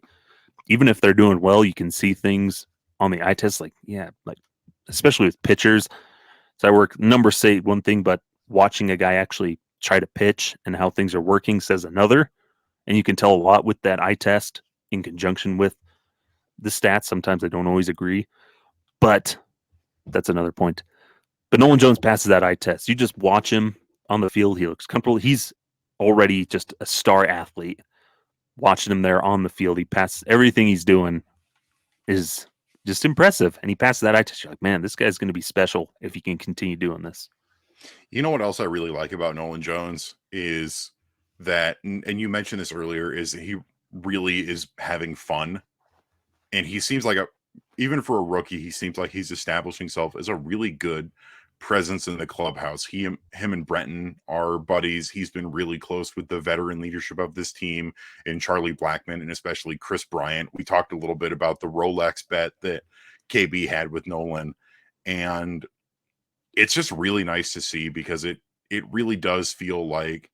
even if they're doing well, you can see things on the eye test. Like especially with pitchers. So I work numbers say one thing, but watching a guy actually try to pitch and how things are working says another. And you can tell a lot with that eye test in conjunction with the stats. Sometimes I don't always agree, but that's another point. But Nolan Jones passes that eye test. You just watch him on the field. He looks comfortable. He's already just a star athlete. Watching him there on the field, he passes everything he's doing is just impressive. And he passes that eye test. You're like, man, this guy's going to be special if he can continue doing this. You know what else I really like about Nolan Jones is that, and you mentioned this earlier, is he really is having fun. And he seems like even for a rookie, he seems like he's established himself as a really good presence in the clubhouse. Him and Brenton are buddies. He's been really close with the veteran leadership of this team and Charlie Blackmon and especially Chris Bryant. We talked a little bit about the Rolex bet that KB had with Nolan, and it's just really nice to see because it really does feel like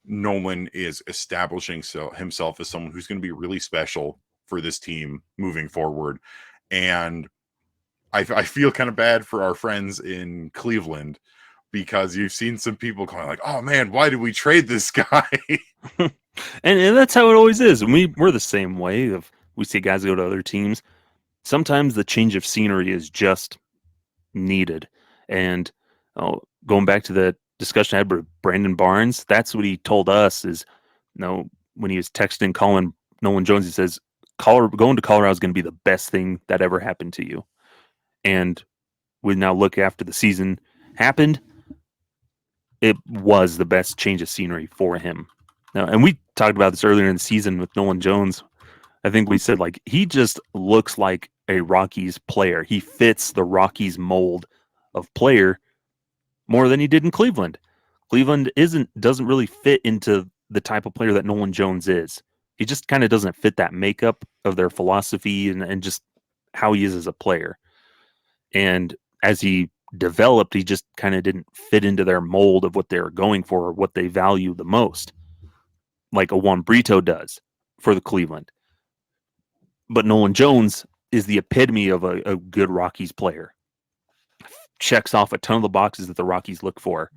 Nolan is establishing himself as someone who's going to be really special for this team moving forward. And I feel kind of bad for our friends in Cleveland because you've seen some people going like, oh man, why did we trade this guy? and that's how it always is. And we're the same way. If we see guys go to other teams, sometimes the change of scenery is just needed. And going back to the discussion I had with Brandon Barnes, that's what he told us is, when he was texting calling Nolan Jones, he says, going to Colorado is going to be the best thing that ever happened to you. And we now look after the season happened, it was the best change of scenery for him. Now, and we talked about this earlier in the season with Nolan Jones. I think we said, like, he just looks like a Rockies player. He fits the Rockies mold of player more than he did in Cleveland. Cleveland doesn't really fit into the type of player that Nolan Jones is. He just kind of doesn't fit that makeup of their philosophy and just how he is as a player. And as he developed, he just kind of didn't fit into their mold of what they're going for or what they value the most, like a Juan Brito does for the Cleveland. But Nolan Jones is the epitome of a good Rockies player. Checks off a ton of the boxes that the Rockies look for,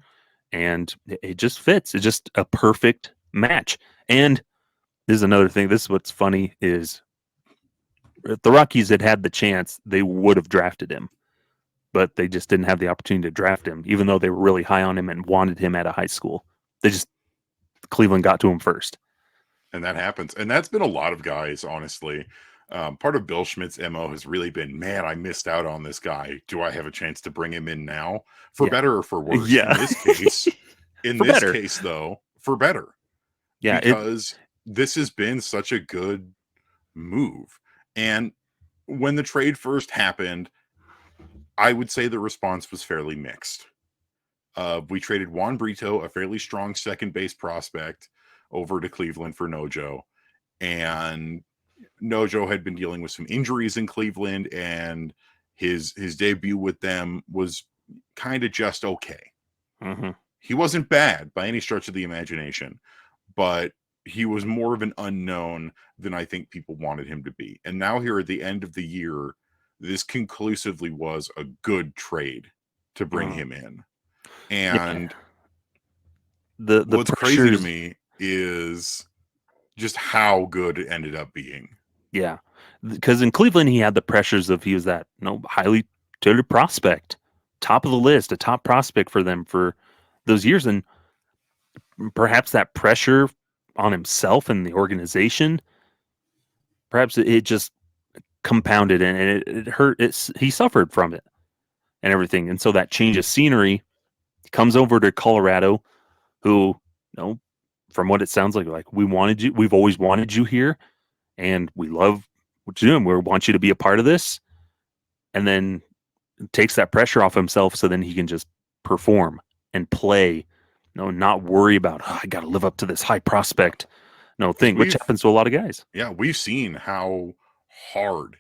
and it just fits. It's just a perfect match. And this is another thing. This is what's funny is if the Rockies had the chance, they would have drafted him, but they just didn't have the opportunity to draft him, even though they were really high on him and wanted him out of high school. Cleveland got to him first. And that happens. And that's been a lot of guys, honestly. Part of Bill Schmidt's MO has really been, man, I missed out on this guy. Do I have a chance to bring him in now? For better or for worse? Yeah. In this case, though, for better. Yeah. Because this has been such a good move. And when the trade first happened, I would say the response was fairly mixed. We traded Juan Brito, a fairly strong second base prospect, over to Cleveland for Nojo. And Nojo had been dealing with some injuries in Cleveland, and his debut with them was kind of just okay. Mm-hmm. He wasn't bad by any stretch of the imagination, but he was more of an unknown than I think people wanted him to be. And now here at the end of the year, this conclusively was a good trade to bring him in. And what's crazy to me is just how good it ended up being. Yeah, because in Cleveland he had the pressures of he was that highly touted prospect, top of the list, a top prospect for them for those years, and perhaps that pressure on himself and the organization, perhaps it just compounded and it hurt. He suffered from it and everything, and so that change of scenery comes over to Colorado, who from what it sounds like we wanted you, we've always wanted you here. And we love what you're doing. We want you to be a part of this. And then takes that pressure off himself so then he can just perform and play. Not worry about, I got to live up to this high prospect thing, which happens to a lot of guys. Yeah, we've seen how hard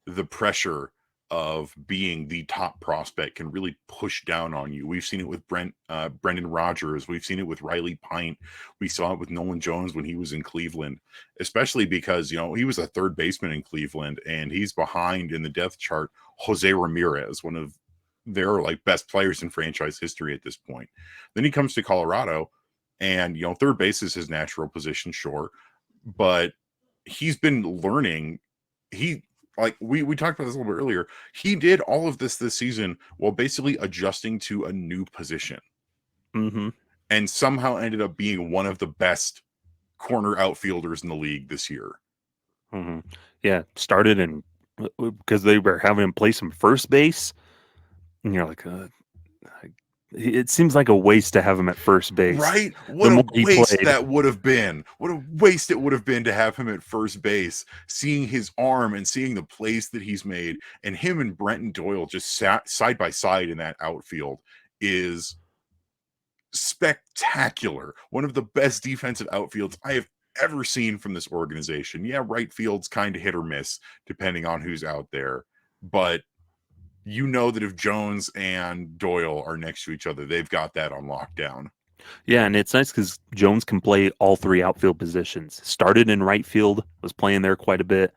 the pressure of being the top prospect can really push down on you. We've seen it with Brendan Rodgers. We've seen it with Riley Pint. We saw it with Nolan Jones when he was in Cleveland, especially because, he was a third baseman in Cleveland and he's behind in the depth chart Jose Ramirez, one of their best players in franchise history at this point. Then he comes to Colorado and, third base is his natural position, sure, but he's been learning. We talked about this a little bit earlier. He did all of this season while basically adjusting to a new position. Mm-hmm. And somehow ended up being one of the best corner outfielders in the league this year. Mm-hmm. Yeah, started in because they were having him play some first base. And you're like, It seems like a waste to have him at first base. Right? The What more a he waste played, that would have been. What a waste it would have been to have him at first base, seeing his arm and seeing the plays that he's made, and him and Brenton Doyle just sat side by side in that outfield is spectacular. One of the best defensive outfields I have ever seen from this organization. Yeah, right field's kind of hit or miss depending on who's out there, but you know that if Jones and Doyle are next to each other, they've got that on lockdown. yeah, and it's nice because Jones can play all three outfield positions. Started in right field, was playing there quite a bit,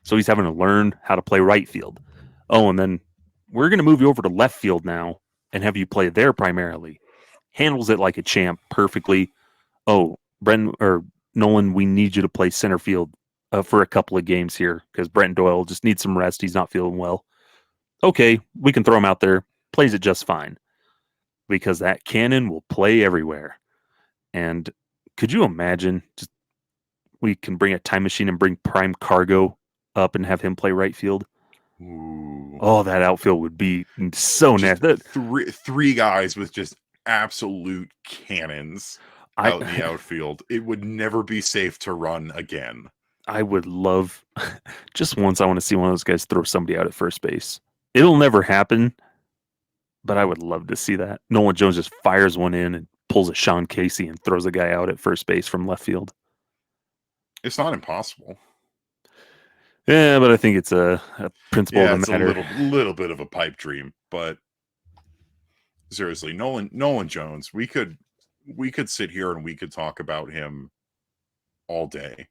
so he's having to learn how to play right field. Oh, and then we're going to move you over to left field now and have you play there primarily. Handles it like a champ perfectly. Oh, Brenton or Nolan, we need you to play center field for a couple of games here because Brenton Doyle just needs some rest. He's not feeling well. Okay, we can throw him out there. Plays it just fine because that cannon will play everywhere. And could you imagine just we can bring a time machine and bring Prime Cargo up and have him play right field? Ooh. Oh, that outfield would be so Just nasty. three guys with just absolute cannons out in the I outfield. It would never be safe to run again. I would love just once I want to see one of those guys throw somebody out at first base. It'll never happen, but I would love to see that. Nolan Jones just fires one in and pulls a Sean Casey and throws a guy out at first base from left field. It's not impossible. Yeah, but I think it's a principle Yeah, of it's the matter. a little bit of a pipe dream, but seriously, Nolan Jones, we could sit here and we could talk about him all day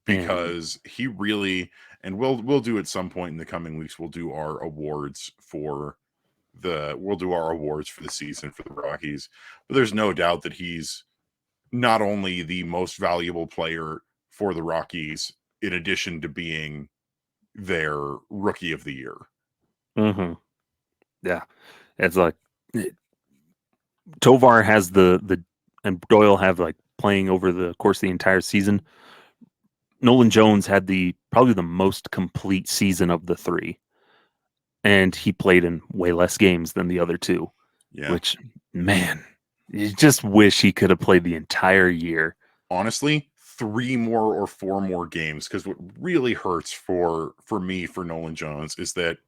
because he really, and we'll do at some point in the coming weeks, we'll do our awards for the season for the Rockies. But there's no doubt that he's not only the most valuable player for the Rockies, in addition to being their rookie of the year. Mm-hmm. Yeah, it's like Tovar has the and Doyle have like playing over the course of the entire season. Nolan Jones had probably the most complete season of the three, and he played in way less games than the other two. Yeah. Which, man, you just wish he could have played the entire year. Honestly, 3 more or 4 more games, because what really hurts for me for Nolan Jones is that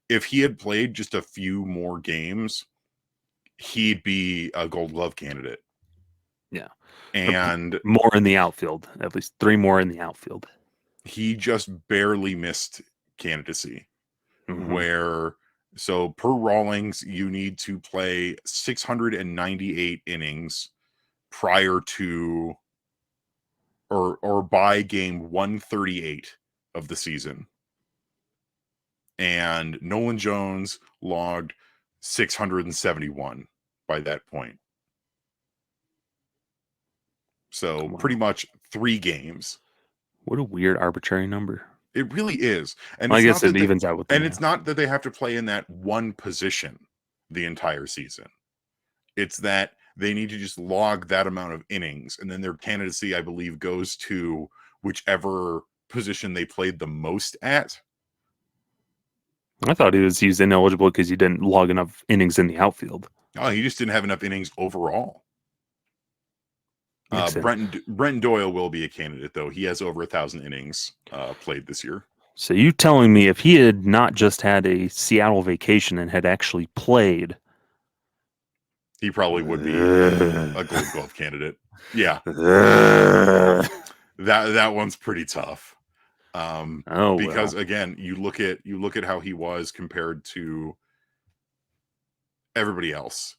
if he had played just a few more games, he'd be a Gold Glove candidate. Yeah. And more in the outfield, at least 3 more in the outfield. He just barely missed candidacy. Where, so per Rawlings, you need to play 698 innings prior to or by game 138 of the season. And Nolan Jones logged 671 by that point. So pretty much 3 games. What a weird arbitrary number. It really is. And I guess it evens out with them. And it's not that they have to play in that one position the entire season. It's that they need to just log that amount of innings, and then their candidacy, I believe, goes to whichever position they played the most at. I thought he's ineligible because he didn't log enough innings in the outfield. Oh, he just didn't have enough innings overall. Brenton Doyle will be a candidate, though. He has over 1,000 innings played this year. So you telling me if he had not just had a Seattle vacation and had actually played, he probably would be a Gold Glove candidate. Yeah. that one's pretty tough. Because again, you look at how he was compared to everybody else,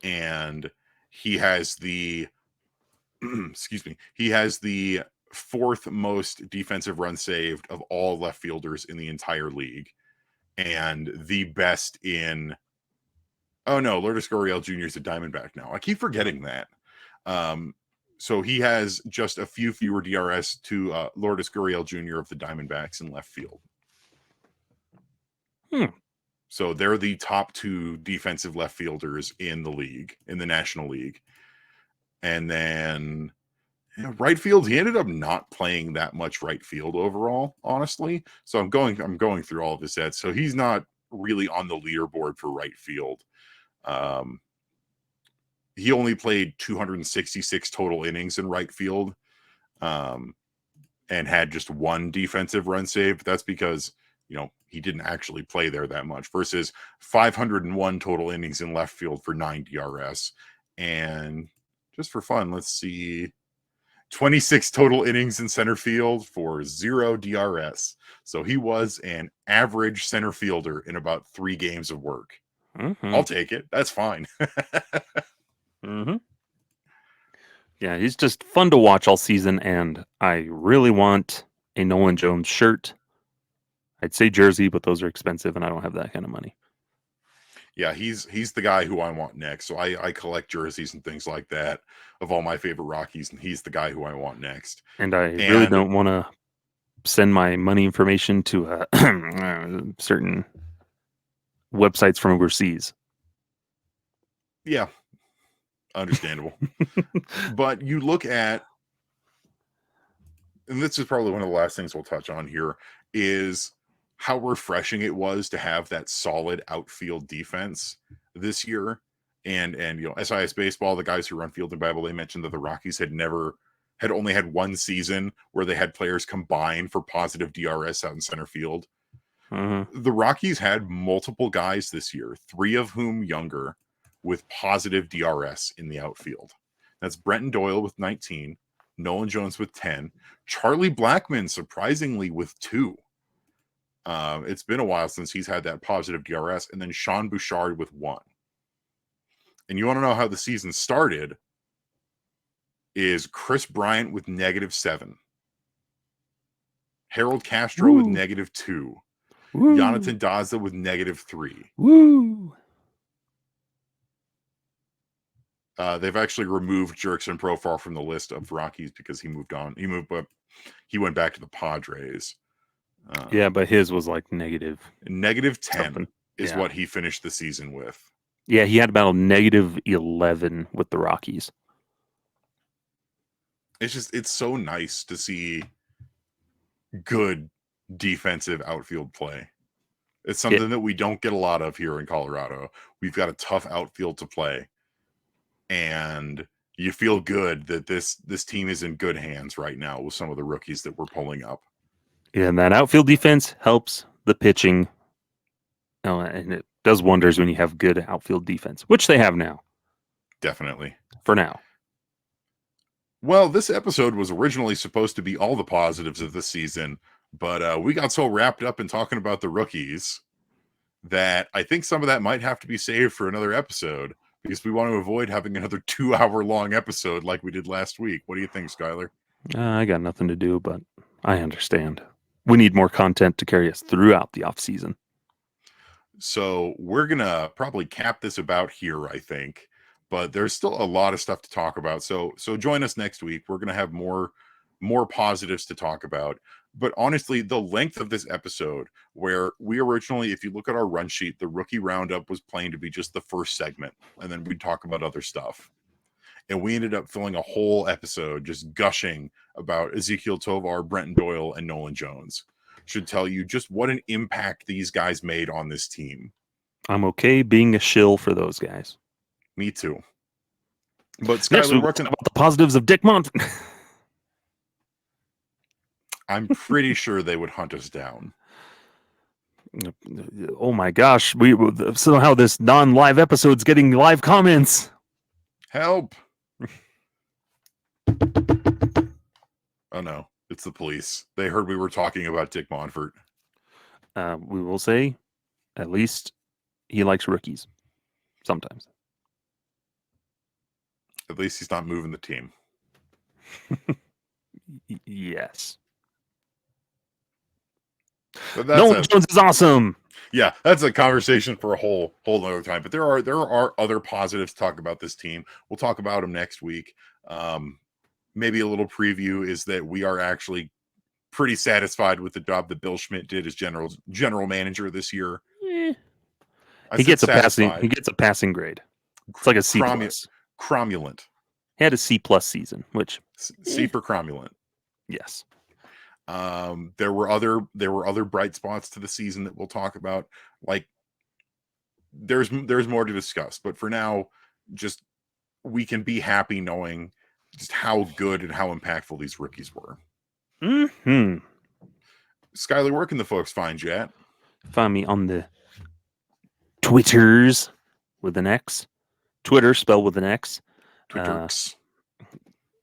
and he has the he has the 4th most defensive runs saved of all left fielders in the entire league, and the best in Lourdes Gurriel Jr. is a Diamondback now. I keep forgetting that. So he has just a few fewer DRS to Lourdes Gurriel Jr. of the Diamondbacks in left field. So they're the top 2 defensive left fielders in the league, in the National League. And then right field, he ended up not playing that much right field overall, honestly. So I'm going through all of his stats. So he's not really on the leaderboard for right field. He only played 266 total innings in right field, and had just one defensive run save. That's because, he didn't actually play there that much, versus 501 total innings in left field for 9 DRS. And just for fun, let's see, 26 total innings in center field for 0 DRS. So he was an average center fielder in about 3 games of work. Mm-hmm. I'll take it. That's fine. Mm-hmm. Yeah, he's just fun to watch all season, and I really want a Nolan Jones shirt. I'd say jersey, but those are expensive, and I don't have that kind of money. Yeah, he's the guy who I want next. So I collect jerseys and things like that of all my favorite Rockies, and he's the guy who I want next. And I really don't want to send my money information to certain websites from overseas. Yeah, understandable. But you look at, and this is probably one of the last things we'll touch on here, is how refreshing it was to have that solid outfield defense this year. And SIS Baseball, the guys who run Field and Bible, they mentioned that the Rockies had only had one season where they had players combine for positive DRS out in center field. Mm-hmm. The Rockies had multiple guys this year, 3 of whom younger, with positive DRS in the outfield. That's Brenton Doyle with 19, Nolan Jones with 10, Charlie Blackmon surprisingly with 2. It's been a while since he's had that positive DRS, and then Sean Bouchard with 1. And you want to know how the season started? Is Chris Bryant with -7, Harold Castro with -2, Jonathan Daza with -3. Woo! They've actually removed Jurickson Profar from the list of Rockies because he moved on. He went back to the Padres. Yeah, but his was like -10 something. Is what he finished the season with. Yeah, he had about a -11 with the Rockies. It's so nice to see good defensive outfield play. It's something that we don't get a lot of here in Colorado. We've got a tough outfield to play, and you feel good that this team is in good hands right now with some of the rookies that we're pulling up. Yeah, and that outfield defense helps the pitching. And it does wonders when you have good outfield defense, which they have now. Definitely. For now. Well, this episode was originally supposed to be all the positives of the season, but we got so wrapped up in talking about the rookies that I think some of that might have to be saved for another episode, because we want to avoid having another 2-hour-long episode like we did last week. What do you think, Skyler? I got nothing to do, but I understand. We need more content to carry us throughout the off-season. So we're going to probably cap this about here, I think. But there's still a lot of stuff to talk about. So join us next week. We're going to have more positives to talk about. But honestly, the length of this episode, where we originally, if you look at our run sheet, the rookie roundup was planned to be just the first segment, and then we'd talk about other stuff. And we ended up filling a whole episode just gushing about Ezequiel Tovar, Brenton Doyle, and Nolan Jones. Should tell you just what an impact these guys made on this team. I'm okay being a shill for those guys. Me too. But Next, we'll talk about the positives of Dick Monfort. I'm pretty sure they would hunt us down. Oh my gosh! Somehow this non-live episode's getting live comments. Help! Oh no, it's the police. They heard we were talking about Dick Monfort. We will say, at least he likes rookies. Sometimes. At least he's not moving the team. Yes. But Nolan Jones is awesome. Yeah, that's a conversation for a whole other time. But there are other positives to talk about this team. We'll talk about them next week. Maybe a little preview is that we are actually pretty satisfied with the job that Bill Schmidt did as general manager this year. He gets a passing grade. It's like a C+. Cromulent. He had a C+ season, which C for cromulent. Yes. There were other bright spots to the season that we'll talk about, like there's more to discuss. But for now, just we can be happy knowing just how good and how impactful these rookies were. Mm-hmm. Skyler, where can the folks find you at? Find me on the Twitters with an X. Twitter spelled with an X. Twitterx.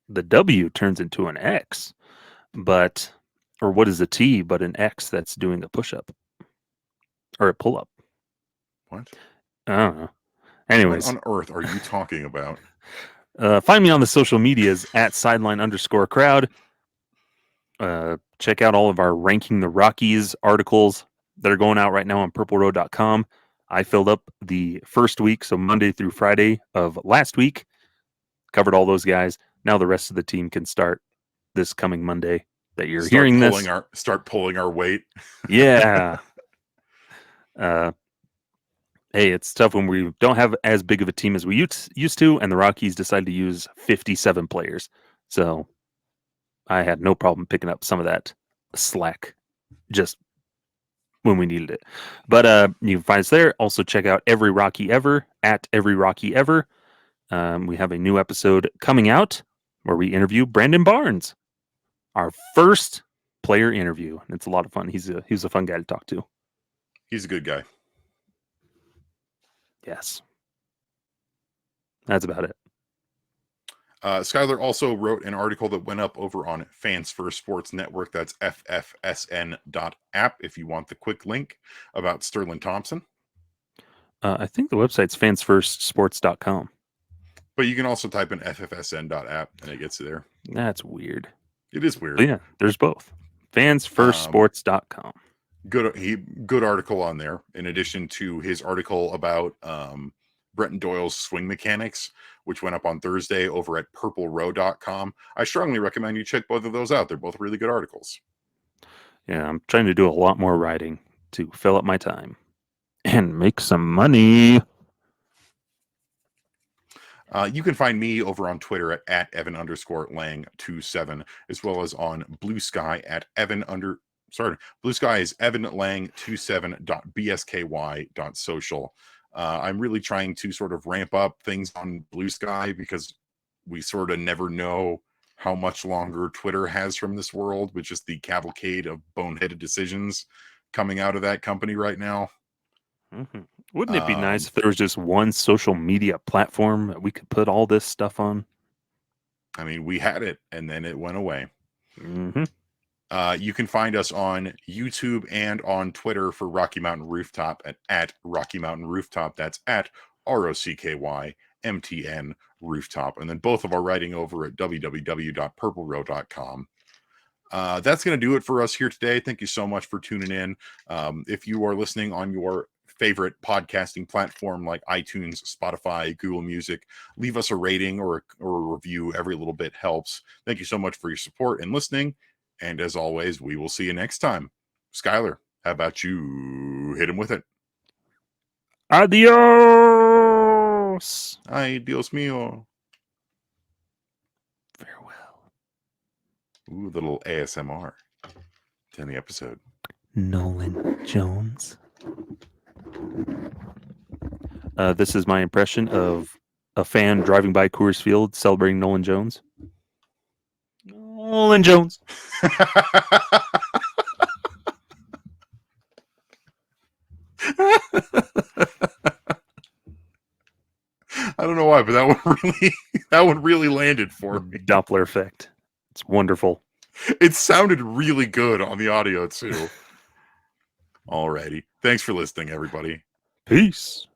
The W turns into an X, or what is a T but an X that's doing a push-up or a pull-up? What? I don't know. Anyways, what on earth are you talking about? Find me on the social medias at sideline_crowd. Check out all of our Ranking the Rockies articles that are going out right now on purpleroad.com. I filled up the first week, so Monday through Friday of last week. Covered all those guys. Now the rest of the team can start this coming Monday that you're hearing this. Start pulling our weight. Yeah. Hey, it's tough when we don't have as big of a team as we used to, and the Rockies decided to use 57 players. So I had no problem picking up some of that slack just when we needed it. But you can find us there. Also check out Every Rocky Ever at Every Rocky Ever. We have a new episode coming out where we interview Brandon Barnes, our first player interview. It's a lot of fun. He's a fun guy to talk to. He's a good guy. Yes. That's about it. Skyler also wrote an article that went up over on Fans First Sports Network. That's ffsn.app if you want the quick link about Sterling Thompson. I think the website's fansfirstsports.com. But you can also type in ffsn.app and it gets you there. That's weird. It is weird. But yeah, there's both. Fansfirstsports.com. Good article on there. In addition to his article about Brenton Doyle's swing mechanics, which went up on Thursday over at purplerow.com. I strongly recommend you check both of those out. They're both really good articles. Yeah, I'm trying to do a lot more writing to fill up my time and make some money. You can find me over on Twitter at Evan_Lang27, as well as on Blue Sky at Blue Sky is evanlang27.bsky.social. I'm really trying to sort of ramp up things on Blue Sky because we sort of never know how much longer Twitter has from this world, with just the cavalcade of boneheaded decisions coming out of that company right now. Mm-hmm. Wouldn't it be nice if there was just one social media platform that we could put all this stuff on? I mean, we had it, and then it went away. Mm-hmm. You can find us on YouTube and on Twitter for Rocky Mountain Rooftop at Rocky Mountain Rooftop. That's at ROCKYMTN Rooftop. And then both of our writing over at www.purplerow.com. That's going to do it for us here today. Thank you so much for tuning in. If you are listening on your favorite podcasting platform like iTunes, Spotify, Google Music, leave us a rating or a review. Every little bit helps. Thank you so much for your support and listening. And as always, we will see you next time. Skyler, how about you hit him with it? Adios! Ay, Dios mío. Farewell. Ooh, little ASMR to end the episode. Nolan Jones. This is my impression of a fan driving by Coors Field celebrating Nolan Jones. Nolan Jones. I don't know why, but that one really landed for me. Doppler effect. It's wonderful. It sounded really good on the audio too. Alrighty. Thanks for listening, everybody. Peace.